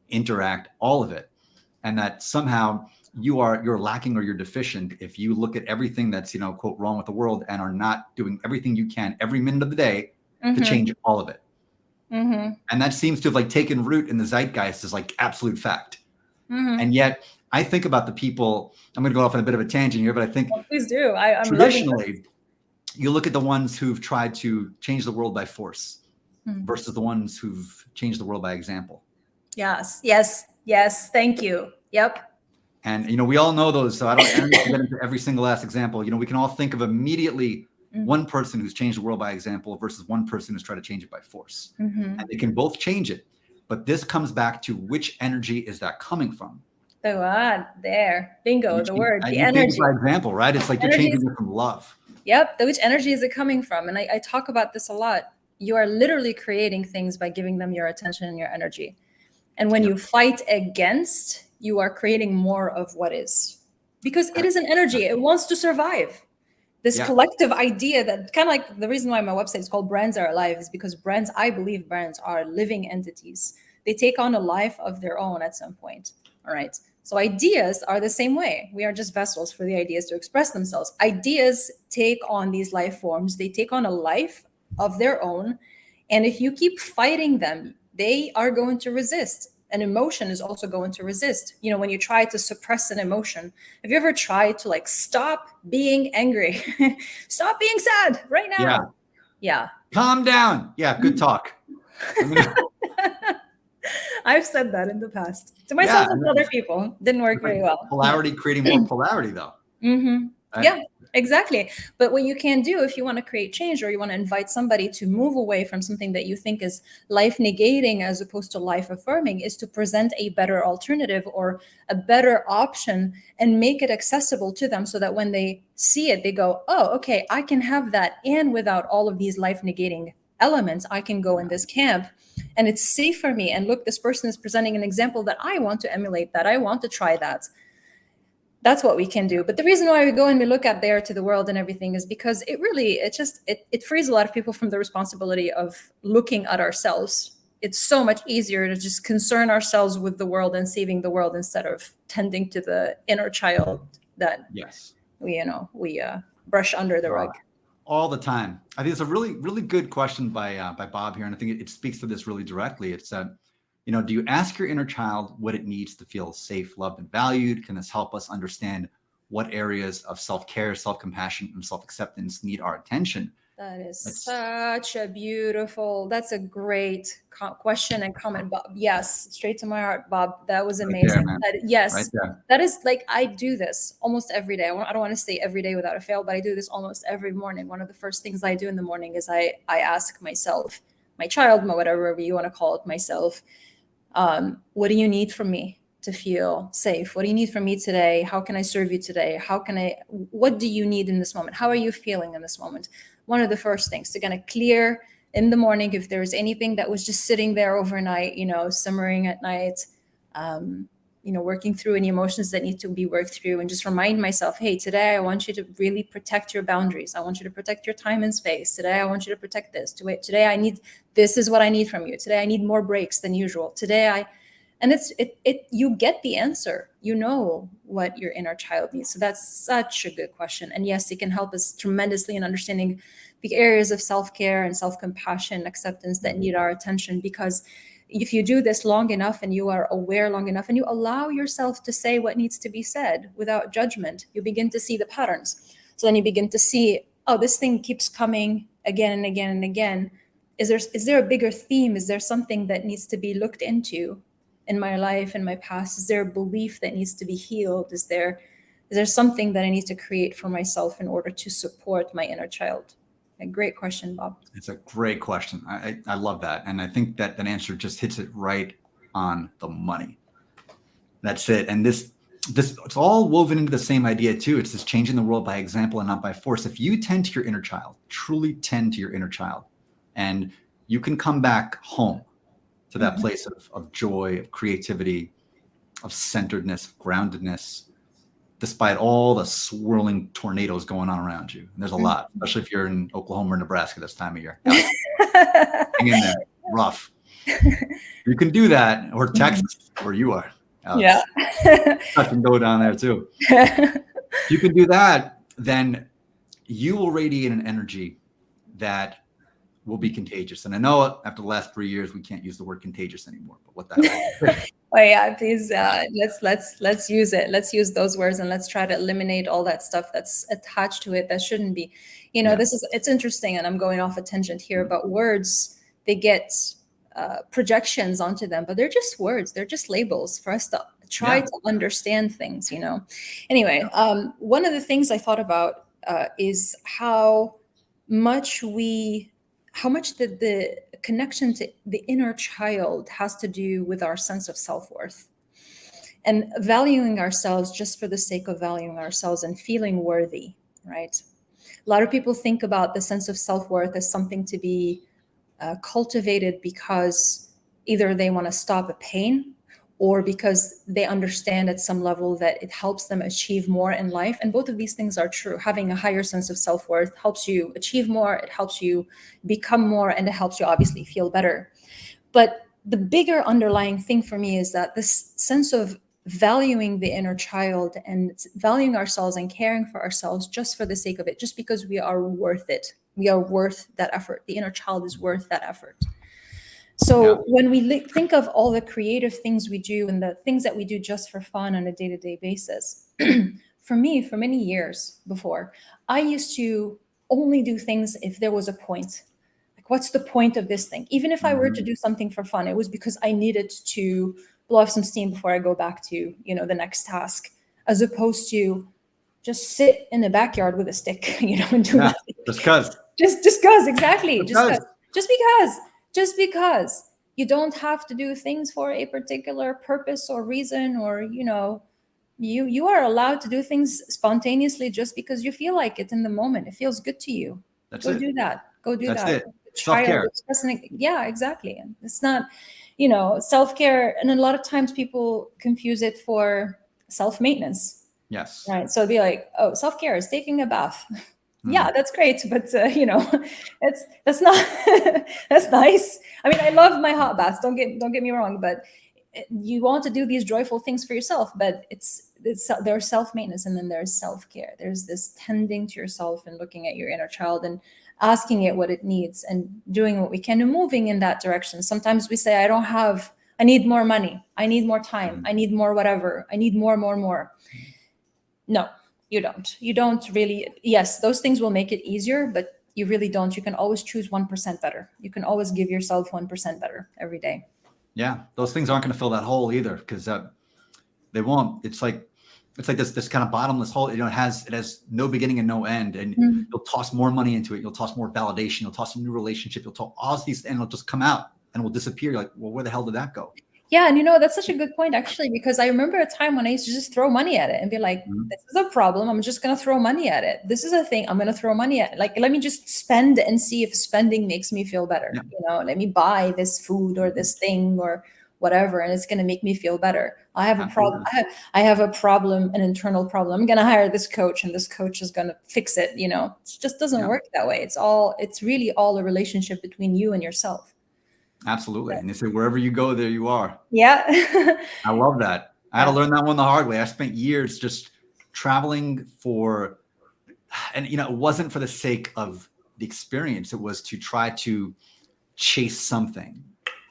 interact, all of it. And that somehow you're lacking or you're deficient if you look at everything that's, you know, quote, wrong with the world and are not doing everything you can every minute of the day to change all of it. And that seems to have like taken root in the zeitgeist as like absolute fact. And yet I think about the people, I'm going to go off on a bit of a tangent here, but I think please do. I'm traditionally you look at the ones who've tried to change the world by force versus the ones who've changed the world by example. Yes. Thank you. Yep. And, you know, we all know those. So I don't need to get into every single last example. You know, we can all think of immediately one person who's changed the world by example versus one person who's tried to change it by force. And they can both change it. But this comes bach to which energy is that coming from? The word there. Bingo, the word, the energy. By example, right? It's like you're changing it from love. Yep. Which energy is it coming from? And I talk about this a lot. You are literally creating things by giving them your attention and your energy. And when you fight against, you are creating more of what is. Because it is an energy. It wants to survive. This collective idea that kind of like the reason why my website is called Brands Are Alive is because I believe brands are living entities. They take on a life of their own at some point. All right. So ideas are the same way. We are just vessels for the ideas to express themselves. Ideas take on these life forms. They take on a life of their own. And if you keep fighting them, they are going to resist. An emotion is also going to resist. You know, when you try to suppress an emotion, have you ever tried to like stop being angry? Stop being sad right now. Yeah. Calm down. Yeah. Good talk. I've said that in the past to myself and to other people. Didn't work very well. Polarity creating more polarity though. Right? Yeah, exactly. But what you can do if you want to create change or you want to invite somebody to move away from something that you think is life negating as opposed to life affirming is to present a better alternative or a better option and make it accessible to them so that when they see it, they go, oh, okay, I can have that. And without all of these life negating elements, I can go in this camp and it's safe for me. And look, this person is presenting an example that I want to emulate, that I want to try that. That's what we can do. But the reason why we go and we look out there to the world and everything is because it frees a lot of people from the responsibility of looking at ourselves. It's so much easier to just concern ourselves with the world and saving the world instead of tending to the inner child that we brush under the rug. All the time. I think it's a really, really good question by Bob here. And I think it speaks to this really directly. It's you know, do you ask your inner child what it needs to feel safe, loved, and valued? Can this help us understand what areas of self-care, self-compassion, and self-acceptance need our attention? That is that's a great question and comment, Bob. Yes, straight to my heart, Bob. That was amazing. That is like, I do this almost every day. I don't want to say every day without a fail, but I do this almost every morning. One of the first things I do in the morning is I ask myself, my child, whatever you want to call it, myself, what do you need from me to feel safe? What do you need from me today? How can I serve you today? What do you need in this moment? How are you feeling in this moment? One of the first things to kind of clear in the morning, if there's anything that was just sitting there overnight, simmering at night, working through any emotions that need to be worked through, and just remind myself, hey, today I want you to really protect your boundaries. I want you to protect your time and space. Today I want you to protect this. Today this is what I need from you. Today I need more breaks than usual. You get the answer. You know what your inner child needs. So that's such a good question. And yes, it can help us tremendously in understanding the areas of self-care and self-compassion, acceptance that need our attention. Because if you do this long enough and you are aware long enough and you allow yourself to say what needs to be said without judgment, you begin to see the patterns. So then you begin to see, oh, this thing keeps coming again and again and again. Is there a bigger theme? Is there something that needs to be looked into in my life, in my past? Is there a belief that needs to be healed? Is there something that I need to create for myself in order to support my inner child? A great question, Bob. It's a great question. I love that. And I think that answer just hits it right on the money. That's it. And this it's all woven into the same idea too. It's just changing the world by example and not by force. If you tend to your inner child, truly tend to your inner child, and you can come back home to that place of joy, of creativity, of centeredness, groundedness, despite all the swirling tornadoes going on around you. And there's a lot, especially if you're in Oklahoma or Nebraska this time of year. Hang in there, rough. You can do that, or Texas, where you are. Yeah. I can go down there too. If you can do that, then you will radiate an energy that will be contagious. And I know after the last 3 years, we can't use the word contagious anymore, but what the hell? Oh yeah, please let's use it. Let's use those words and let's try to eliminate all that stuff that's attached to it that shouldn't be. It's interesting, and I'm going off a tangent here, but words, they get projections onto them, but they're just words. They're just labels for us to try to understand things, Anyway, one of the things I thought about is how much the connection to the inner child has to do with our sense of self-worth and valuing ourselves just for the sake of valuing ourselves and feeling worthy, right? A lot of people think about the sense of self-worth as something to be cultivated because either they want to stop a pain or because they understand at some level that it helps them achieve more in life. And both of these things are true. Having a higher sense of self-worth helps you achieve more, it helps you become more, and it helps you obviously feel better. But the bigger underlying thing for me is that this sense of valuing the inner child and valuing ourselves and caring for ourselves just for the sake of it, just because we are worth it. We are worth that effort. The inner child is worth that effort. So when we think of all the creative things we do and the things that we do just for fun on a day-to-day basis, for me, for many years before, I used to only do things if there was a point. Like, what's the point of this thing? Even if I were to do something for fun, it was because I needed to blow off some steam before I go back to, the next task, as opposed to just sit in the backyard with a stick, and do nothing. Just because. Just because, exactly. Just because you don't have to do things for a particular purpose or reason, or, you are allowed to do things spontaneously just because you feel like it in the moment. It feels good to you. Go do that. That's it. Self-care. Yeah, exactly. And it's not, self-care. And a lot of times people confuse it for self-maintenance. Yes. Right. So it'd be like, oh, self-care is taking a bath. Yeah, that's great, but that's not that's nice. I mean, I love my hot baths. Don't get me wrong, but you want to do these joyful things for yourself. But there's self-maintenance, and then there's self-care. There's this tending to yourself and looking at your inner child and asking it what it needs and doing what we can and moving in that direction. Sometimes we say, I need more money. I need more time. I need more whatever. I need more. No. You don't really. Yes, those things will make it easier, but you really don't. You can always choose 1% better. You can always give yourself 1% better every day. Yeah, those things aren't going to fill that hole either, because they won't. It's like this kind of bottomless hole. It has no beginning and no end, and you'll toss more money into it. You'll toss more validation. You'll toss a new relationship. You'll toss all these, and it'll just come out and will disappear. You're like, well, where the hell did that go? Yeah, and that's such a good point, actually, because I remember a time when I used to just throw money at it and be like, this is a problem. I'm just going to throw money at it. This is a thing. I'm going to throw money at it. Like, let me just spend and see if spending makes me feel better. Yeah. Let me buy this food or this thing or whatever, and it's going to make me feel better. I have a problem. I have a problem, an internal problem. I'm going to hire this coach, and this coach is going to fix it. It just doesn't work that way. It's really all a relationship between you and yourself. Absolutely. And they say, wherever you go, there you are. Yeah. I love that. I had to learn that one the hard way. I spent years just traveling and it wasn't for the sake of the experience. It was to try to chase something.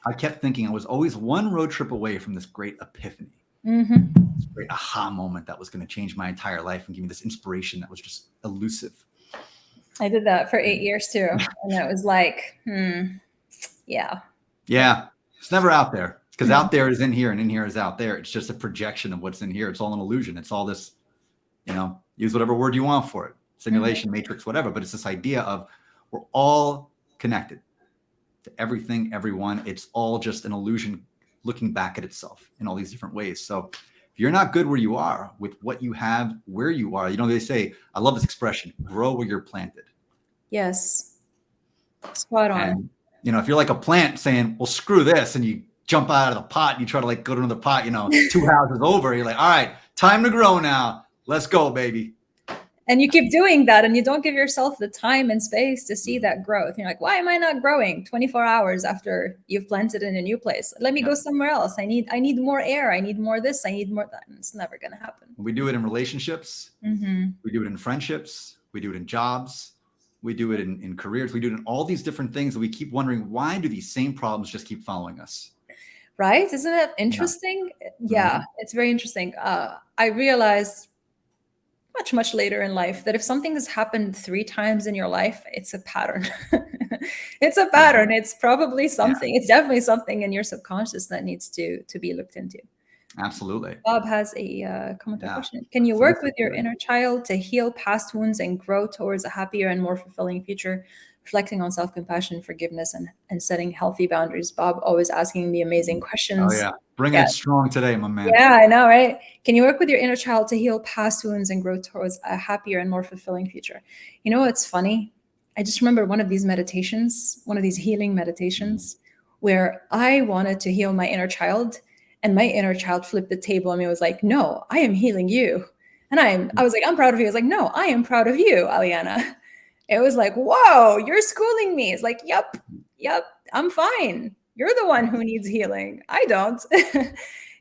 I kept thinking I was always one road trip away from this great epiphany, this great aha moment that was going to change my entire life and give me this inspiration that was just elusive. I did that for 8 years too. And it was like, yeah. Yeah. It's never out there, because out there is in here and in here is out there. It's just a projection of what's in here. It's all an illusion. It's all this, use whatever word you want for it. Simulation, matrix, whatever. But it's this idea of We're all connected to everything, everyone. It's all just an illusion looking back at itself in all these different ways. So if you're not good where you are with what you have, where you are, they say, I love this expression, grow where you're planted. Yes. Spot on. And, if you're like a plant saying, well, screw this, and you jump out of the pot and you try to like go to another pot, 2 houses over, you're like, all right, time to grow now. Let's go, baby. And you keep doing that and you don't give yourself the time and space to see that growth. You're like, why am I not growing 24 hours after you've planted in a new place? Let me go somewhere else. I need more air. I need more this. I need more that. And it's never going to happen. We do it in relationships. We do it in friendships. We do it in jobs. We do it in careers. We do it in all these different things that we keep wondering, why do these same problems just keep following us? Right? Isn't it interesting? Yeah, it's very interesting. I realized much later in life that if something has happened 3 times in your life, it's a pattern. It's a pattern. It's probably something. It's definitely something in your subconscious that needs to be looked into. Absolutely. Bob has a comment or question. Can you work with your inner child to heal past wounds and grow towards a happier and more fulfilling future, reflecting on self-compassion, forgiveness, and setting healthy boundaries? Bob always asking the amazing questions. Oh, yeah. Bringing it strong today, my man. Yeah, I know, right? Can you work with your inner child to heal past wounds and grow towards a happier and more fulfilling future? You know what's funny? I just remember one of these meditations, one of these healing meditations, where I wanted to heal my inner child, and my inner child flipped the table and was like, no, I am healing you. And I was like, I'm proud of you. I was like, no, I am proud of you, Aleana. It was like, whoa, you're schooling me. It's like, yep, I'm fine. You're the one who needs healing. I don't.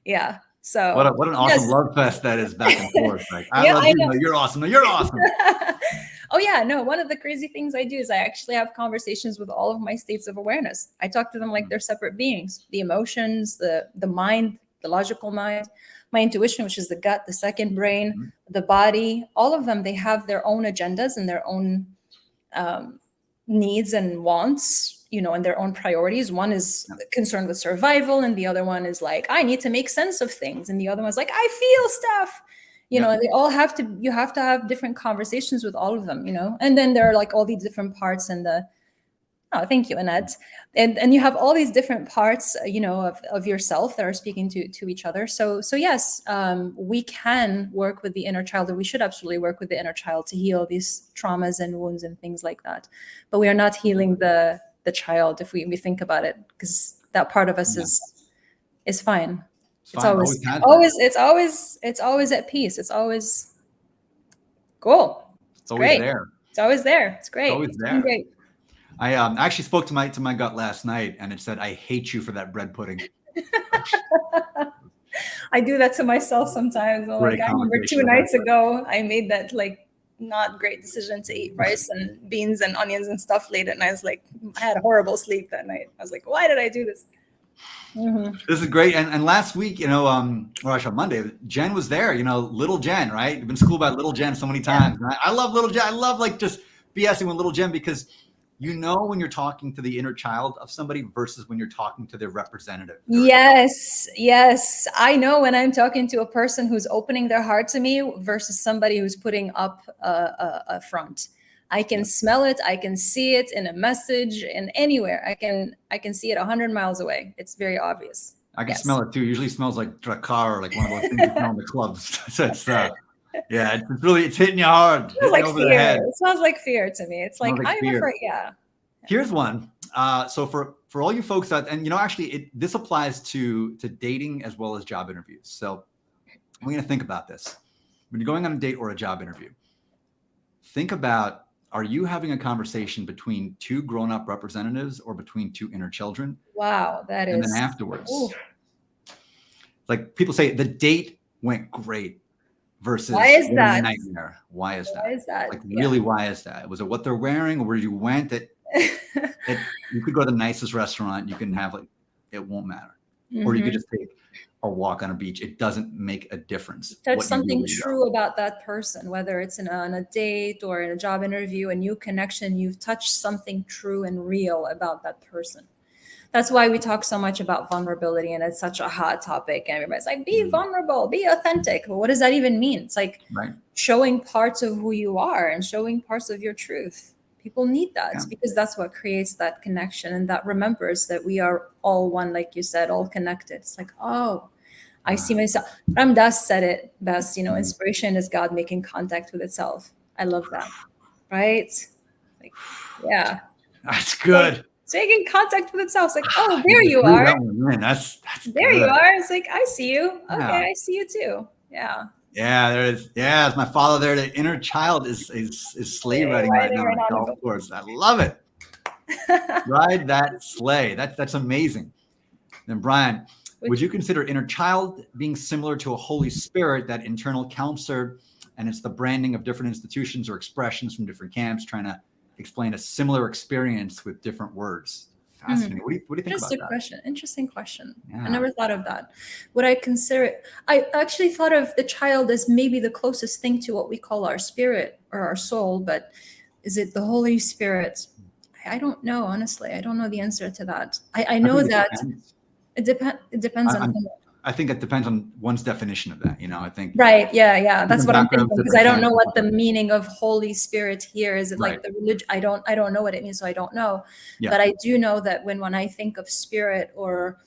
Yeah. So what an awesome love fest that is back and forth. Like, I love you. No, you're awesome. No, you're awesome. Oh yeah, no, one of the crazy things I do is I actually have conversations with all of my states of awareness. I talk to them like they're separate beings. The emotions, the mind, the logical mind, my intuition, which is the gut, the second brain, the body, all of them, they have their own agendas and their own needs and wants, and their own priorities. One is concerned with survival, and the other one is like, I need to make sense of things. And the other one's like, I feel stuff. And they all you have to have different conversations with all of them, and then there are like all these different parts thank you, Annette. And you have all these different parts, of yourself that are speaking to each other. So yes, we can work with the inner child, and we should absolutely work with the inner child to heal these traumas and wounds and things like that. But we are not healing the child if we think about it, because that part of us is fine. It's always at peace. It's always cool. It's always great. there. It's always there. It's great. It's always there. Great. I actually spoke to my gut last night, and it said, I hate you for that bread pudding. I do that to myself sometimes. Like, I remember 2 nights ago, I made that like not great decision to eat rice and beans and onions and stuff late at night. I was like, I had horrible sleep that night. I was like, why did I do this? This is great. And last week, or actually on Monday, Jen was there, little Jen, right? You've been schooled by little Jen so many times. Yeah. I love little Jen. I love like just BSing with little Jen, because when you're talking to the inner child of somebody versus when you're talking to their representative. Yes. I know when I'm talking to a person who's opening their heart to me versus somebody who's putting up a front. I can smell it. I can see it in a message and anywhere. I can see it 100 miles away. It's very obvious. I can smell it too. It usually smells like Drakkar, or like one of those things you smell in the clubs. So it's it's hitting you hard. It smells like fear. It smells like fear to me. It's like I'm afraid. Yeah. Here's one. So for all you folks out, and actually this applies to dating as well as job interviews. So we're going to think about this. When you're going on a date or a job interview, think about, are you having a conversation between 2 grown-up representatives or between 2 inner children? Wow, that is. And then afterwards, like people say, the date went great versus why is that? Nightmare. Why is that? Why is that? Like really, why is that? Was it what they're wearing, or where you went? You could go to the nicest restaurant. You can have it won't matter. Or you could just take a walk on a beach. It doesn't make a difference. Touch something true about that person, whether it's on a date or in a job interview, a new connection. You've touched something true and real about that person. That's why we talk so much about vulnerability, and it's such a hot topic. And everybody's like, be vulnerable, be authentic. Well, what does that even mean? It's like showing parts of who you are and showing parts of your truth. People need that Yeah. because that's what creates that connection, and that remembers that we are all one, like you said, all connected. It's like, oh, I see myself. Ram Dass said it best, inspiration is God making contact with itself. I love that. Right? Like, yeah. That's Like, good. it's making contact with itself. It's like, oh, You there just you blew are. that one in. That's There you good. are. It's like, I see you. Okay, Yeah. I see you too. Yeah. Yeah, there is. Yeah, it's my father there. The inner child is sleigh riding right now on a golf course. I love it. Ride that sleigh. That's amazing. Then Brian, would you consider inner child being similar to a Holy Spirit, that internal counselor, and it's the branding of different institutions or expressions from different camps trying to explain a similar experience with different words? Fascinating. What do you think about that? Question. Interesting question. Yeah. I never thought of that. Would I consider it? I actually thought of the child as maybe the closest thing to what we call our spirit or our soul, but is it the Holy Spirit? I don't know, honestly. I don't know the answer to that. I know that it depends on I think it depends on one's definition of that. I think. Right. Yeah. That's what I'm thinking, because I don't know what the meaning of Holy Spirit here is. It like the religion? I don't know what it means, so I don't know. Yeah. But I do know that when I think of spirit, or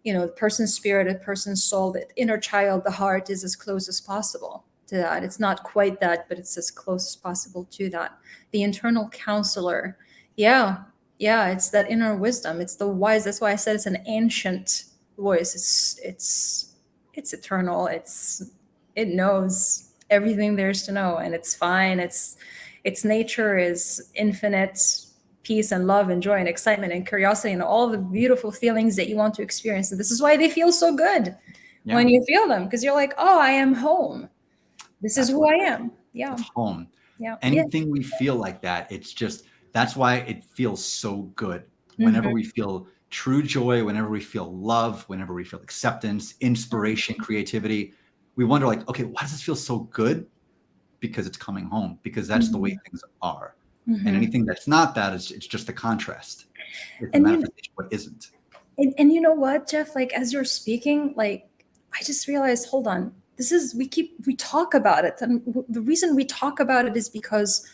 the person's spirit, a person's soul, the inner child, the heart is as close as possible to that. It's not quite that, but it's as close as possible to that. The internal counselor. Yeah. It's that inner wisdom. It's the wise. That's why I said it's an ancient voice. It's eternal. It knows everything there is to know, and it's fine. Its nature is infinite peace and love and joy and excitement and curiosity and all the beautiful feelings that you want to experience. And this is why they feel so good when you feel them, because you're like, oh, I am home. That's who I am. Yeah. It's home. Yeah. Anything we feel like that, it's just, that's why it feels so good. Whenever we feel true joy, whenever we feel love, whenever we feel acceptance, inspiration, creativity, we wonder like, okay, why does this feel so good? Because it's coming home, because that's the way things are. And anything that's not that, it's just a contrast. It's a manifestation of what isn't. And you know what, Jeff, like as you're speaking, like I just realized, hold on, we talk about it. And the reason we talk about it is because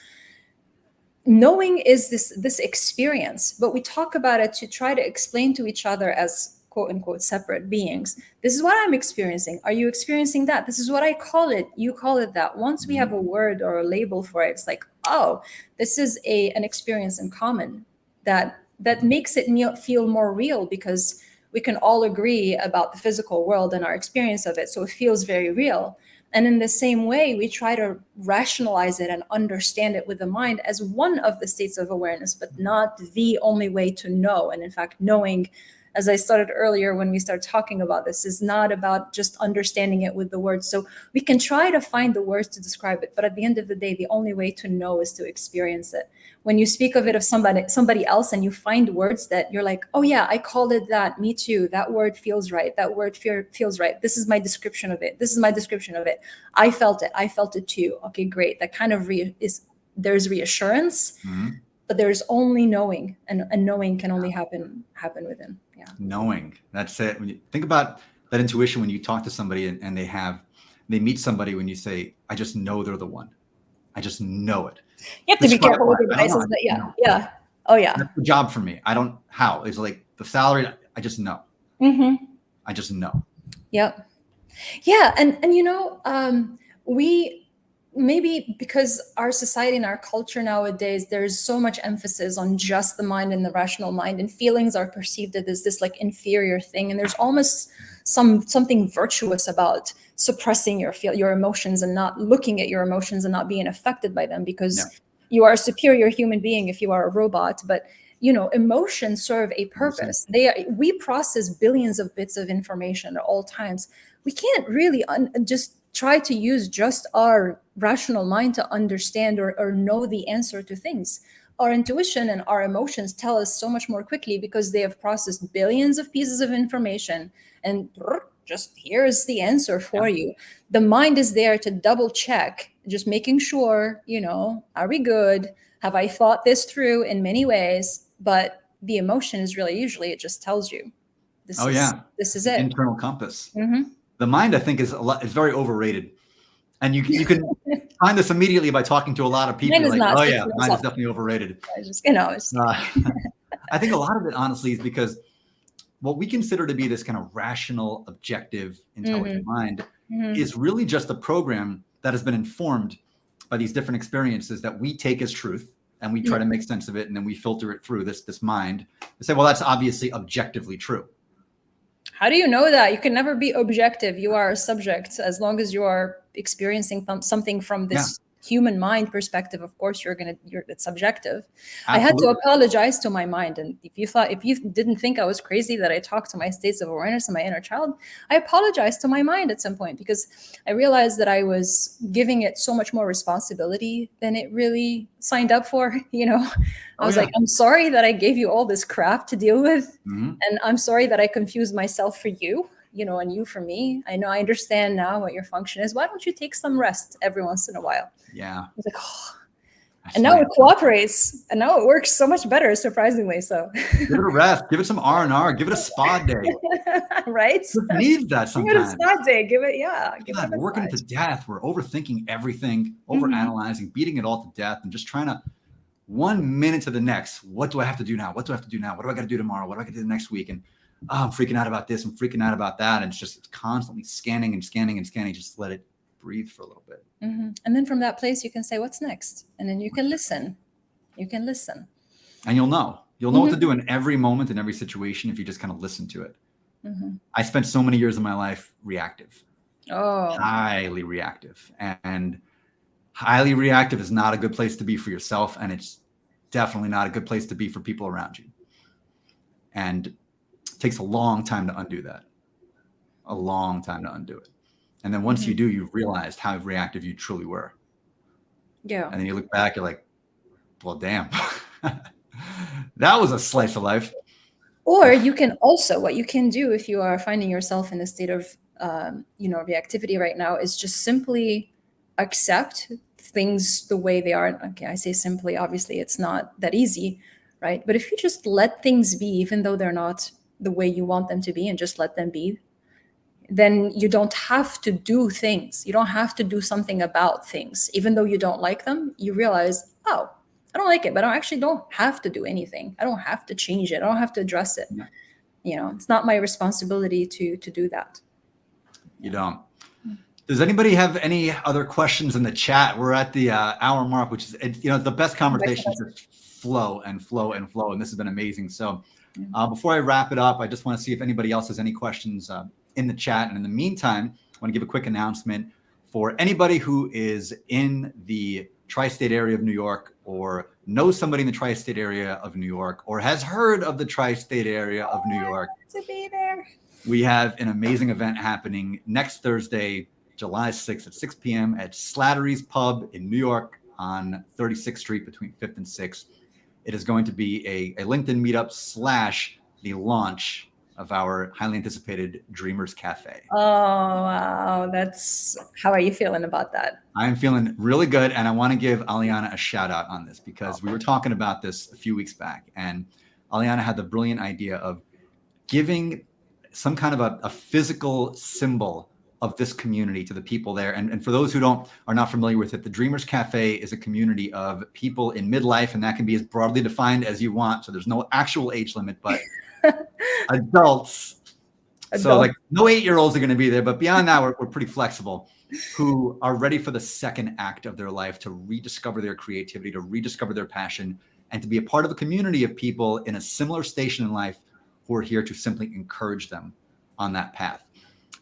knowing is this experience, but we talk about it to try to explain to each other as quote unquote separate beings. This is what I'm experiencing. Are you experiencing that? This is what I call it. You call it that. Once we have a word or a label for it, it's like, oh, this is an experience in common that makes it feel more real, because we can all agree about the physical world and our experience of it. So it feels very real. And in the same way, we try to rationalize it and understand it with the mind as one of the states of awareness, but not the only way to know. And in fact, knowing, as I started earlier when we started talking about this, is not about just understanding it with the words. So we can try to find the words to describe it, but at the end of the day, the only way to know is to experience it. When you speak of it of somebody else and you find words that you're like, oh yeah, I called it that, me too, that word feels right, that word feels right, this is my description of it, I felt it too. Okay, great. That kind of there's reassurance, but there's only knowing, and knowing can only happen within. Yeah. Knowing, that's it. When you think about that intuition, when you talk to somebody and they meet somebody, when you say, I just know they're the one. I just know it. You have to be careful with your devices, but yeah. Oh yeah. That's the job for me. I don't how. It's like the salary, I just know. I just know. Yep. Yeah. And we maybe because our society and our culture nowadays, there's so much emphasis on just the mind and the rational mind, and feelings are perceived as this like inferior thing. And there's almost something virtuous about suppressing your emotions and not looking at your emotions and not being affected by them, because you are a superior human being if you are a robot. But emotions serve a purpose. We process billions of bits of information at all times. We can't really just try to use just our rational mind to understand or know the answer to things. Our intuition and our emotions tell us so much more quickly, because they have processed billions of pieces of information, and just here's the answer for you. The mind is there to double check, just making sure, are we good? Have I thought this through in many ways? But the emotion is really, usually it just tells you, this is it. Internal compass. The mind, I think, is very overrated. And you can find this immediately by talking to a lot of people. Mine is Like, not. oh So yeah, mine is definitely overrated. I just, you know, it's, I think a lot of it, honestly, is because what we consider to be this kind of rational, objective, intelligent mind is really just a program that has been informed by these different experiences that we take as truth, and we try to make sense of it, and then we filter it through this mind and say, well, that's obviously objectively true. How do you know that? You can never be objective. You are a subject. As long as you are experiencing something from this human mind perspective, of course it's subjective. Absolutely. I had to apologize to my mind. And if you didn't think I was crazy that I talked to my states of awareness and my inner child, I apologized to my mind at some point, because I realized that I was giving it so much more responsibility than it really signed up for. I was like, I'm sorry that I gave you all this crap to deal with. And I'm sorry that I confused myself for you, and you for me. I know, I understand now what your function is. Why don't you take some rest every once in a while? Yeah. I was like, oh. And now it cooperates, and now it works so much better, surprisingly. So give it a rest, give it some R&R, give it a spa day. Right? It needs that sometimes. Give it a spa day. Give it we're working to death. We're overthinking everything, overanalyzing, beating it all to death, and just trying to 1 minute to the next. What do I have to do now? What do I have to do now? What do I got to do tomorrow? What do I got to do the next week? And I'm freaking out about this. I'm freaking out about that. And it's constantly scanning and scanning and scanning. Just let it breathe for a little bit. And then from that place, you can say, what's next? And then you can listen. And you'll know what to do in every moment, in every situation, if you just kind of listen to it. I spent so many years of my life reactive. Highly reactive. And highly reactive is not a good place to be for yourself. And it's definitely not a good place to be for people around you. And it takes a long time to undo that. A long time to undo it. And then once you do, you've realized how reactive you truly were. Yeah. And then you look back, you're like, well, damn, that was a slice of life. Or you can also, what you can do if you are finding yourself in a state of, reactivity right now, is just simply accept things the way they are. Okay, I say simply, obviously it's not that easy, right? But if you just let things be, even though they're not the way you want them to be, and just let them be, then you don't have to do things. You don't have to do something about things. Even though you don't like them, you realize, oh, I don't like it, but I actually don't have to do anything. I don't have to change it. I don't have to address it. Yeah. It's not my responsibility to do that. You don't. Does anybody have any other questions in the chat? We're at the hour mark, which is, the best conversations just flow and flow and flow. And this has been amazing. So before I wrap it up, I just want to see if anybody else has any questions in the chat. And in the meantime, I want to give a quick announcement for anybody who is in the tri-state area of New York, or knows somebody in the tri-state area of New York, or has heard of the tri-state area of New York. To be there. We have an amazing event happening next Thursday, July 6th at 6 p.m. at Slattery's Pub in New York on 36th Street between 5th and 6th. It is going to be a LinkedIn meetup / the launch of our highly anticipated Dreamers Cafe. Oh, wow. How are you feeling about that? I'm feeling really good. And I want to give Aleana a shout out on this, because we were talking about this a few weeks back, and Aleana had the brilliant idea of giving some kind of a physical symbol of this community to the people there. And for those who are not familiar with it, the Dreamers Cafe is a community of people in midlife, and that can be as broadly defined as you want. So there's no actual age limit, but adults. So like no 8-year-olds are going to be there, but beyond that, we're pretty flexible, who are ready for the second act of their life, to rediscover their creativity, to rediscover their passion, and to be a part of a community of people in a similar station in life who are here to simply encourage them on that path.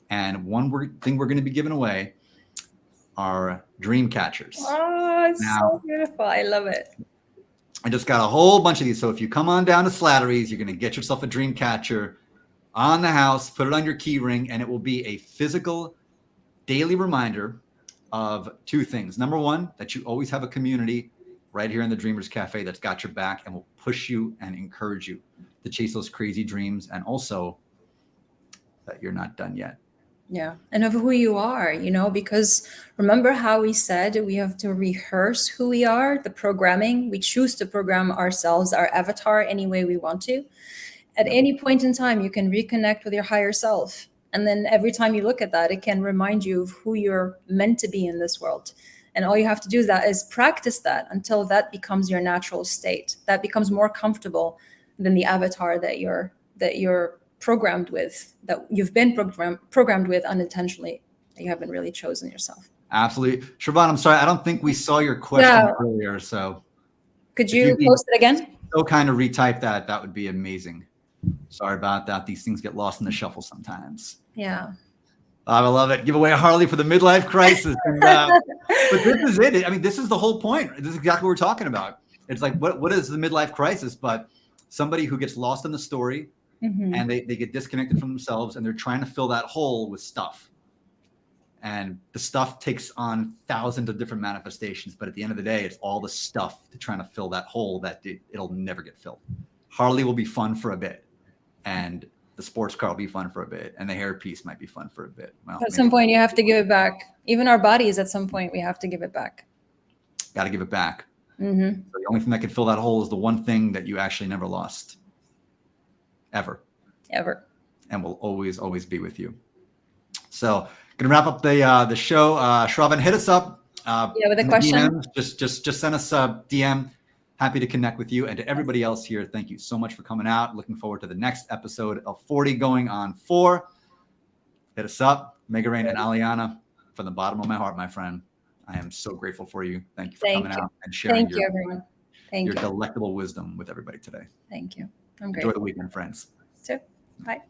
And one thing we're going to be giving away are dream catchers. Oh, it's so beautiful. I love it. I just got a whole bunch of these. So if you come on down to Slattery's, you're going to get yourself a dream catcher on the house, put it on your key ring, and it will be a physical daily reminder of two things. Number one, that you always have a community right here in the Dreamers Cafe that's got your back and will push you and encourage you to chase those crazy dreams, and also that you're not done yet. Yeah. And of who you are, because remember how we said we have to rehearse who we are, the programming. We choose to program ourselves, our avatar, any way we want to. At any point in time, you can reconnect with your higher self. And then every time you look at that, it can remind you of who you're meant to be in this world. And all you have to do is practice that until that becomes your natural state. That becomes more comfortable than the avatar that you're programmed with, that you've been programmed with unintentionally, that you haven't really chosen yourself. Absolutely. Shravan, I'm sorry. I don't think we saw your question earlier. So could you post it again? So kind of retype that. That would be amazing. Sorry about that. These things get lost in the shuffle sometimes. Yeah. I love it. Give away a Harley for the midlife crisis. And, but this is it. I mean, this is the whole point. This is exactly what we're talking about. It's like, what is the midlife crisis? But somebody who gets lost in the story, and they get disconnected from themselves, and they're trying to fill that hole with stuff. And the stuff takes on thousands of different manifestations. But at the end of the day, it's all the stuff to trying to fill that hole that it'll never get filled. Harley will be fun for a bit. And the sports car will be fun for a bit. And the hairpiece might be fun for a bit. Well, at some point, you have to give it back. Even our bodies, at some point, we have to give it back. Got to give it back. So the only thing that can fill that hole is the one thing that you actually never lost. Ever. And will always, always be with you. So going to wrap up the show. Shravan, hit us up. With a question. DMs. Just send us a DM. Happy to connect with you. And to everybody else here, thank you so much for coming out. Looking forward to the next episode of 40 going on 4. Hit us up. Mega Rain and Aleana, from the bottom of my heart, my friend. I am so grateful for you. Thank you for coming out and sharing your delectable wisdom with everybody today. Thank you. I'm grateful. Enjoy the weekend, friends. So, bye.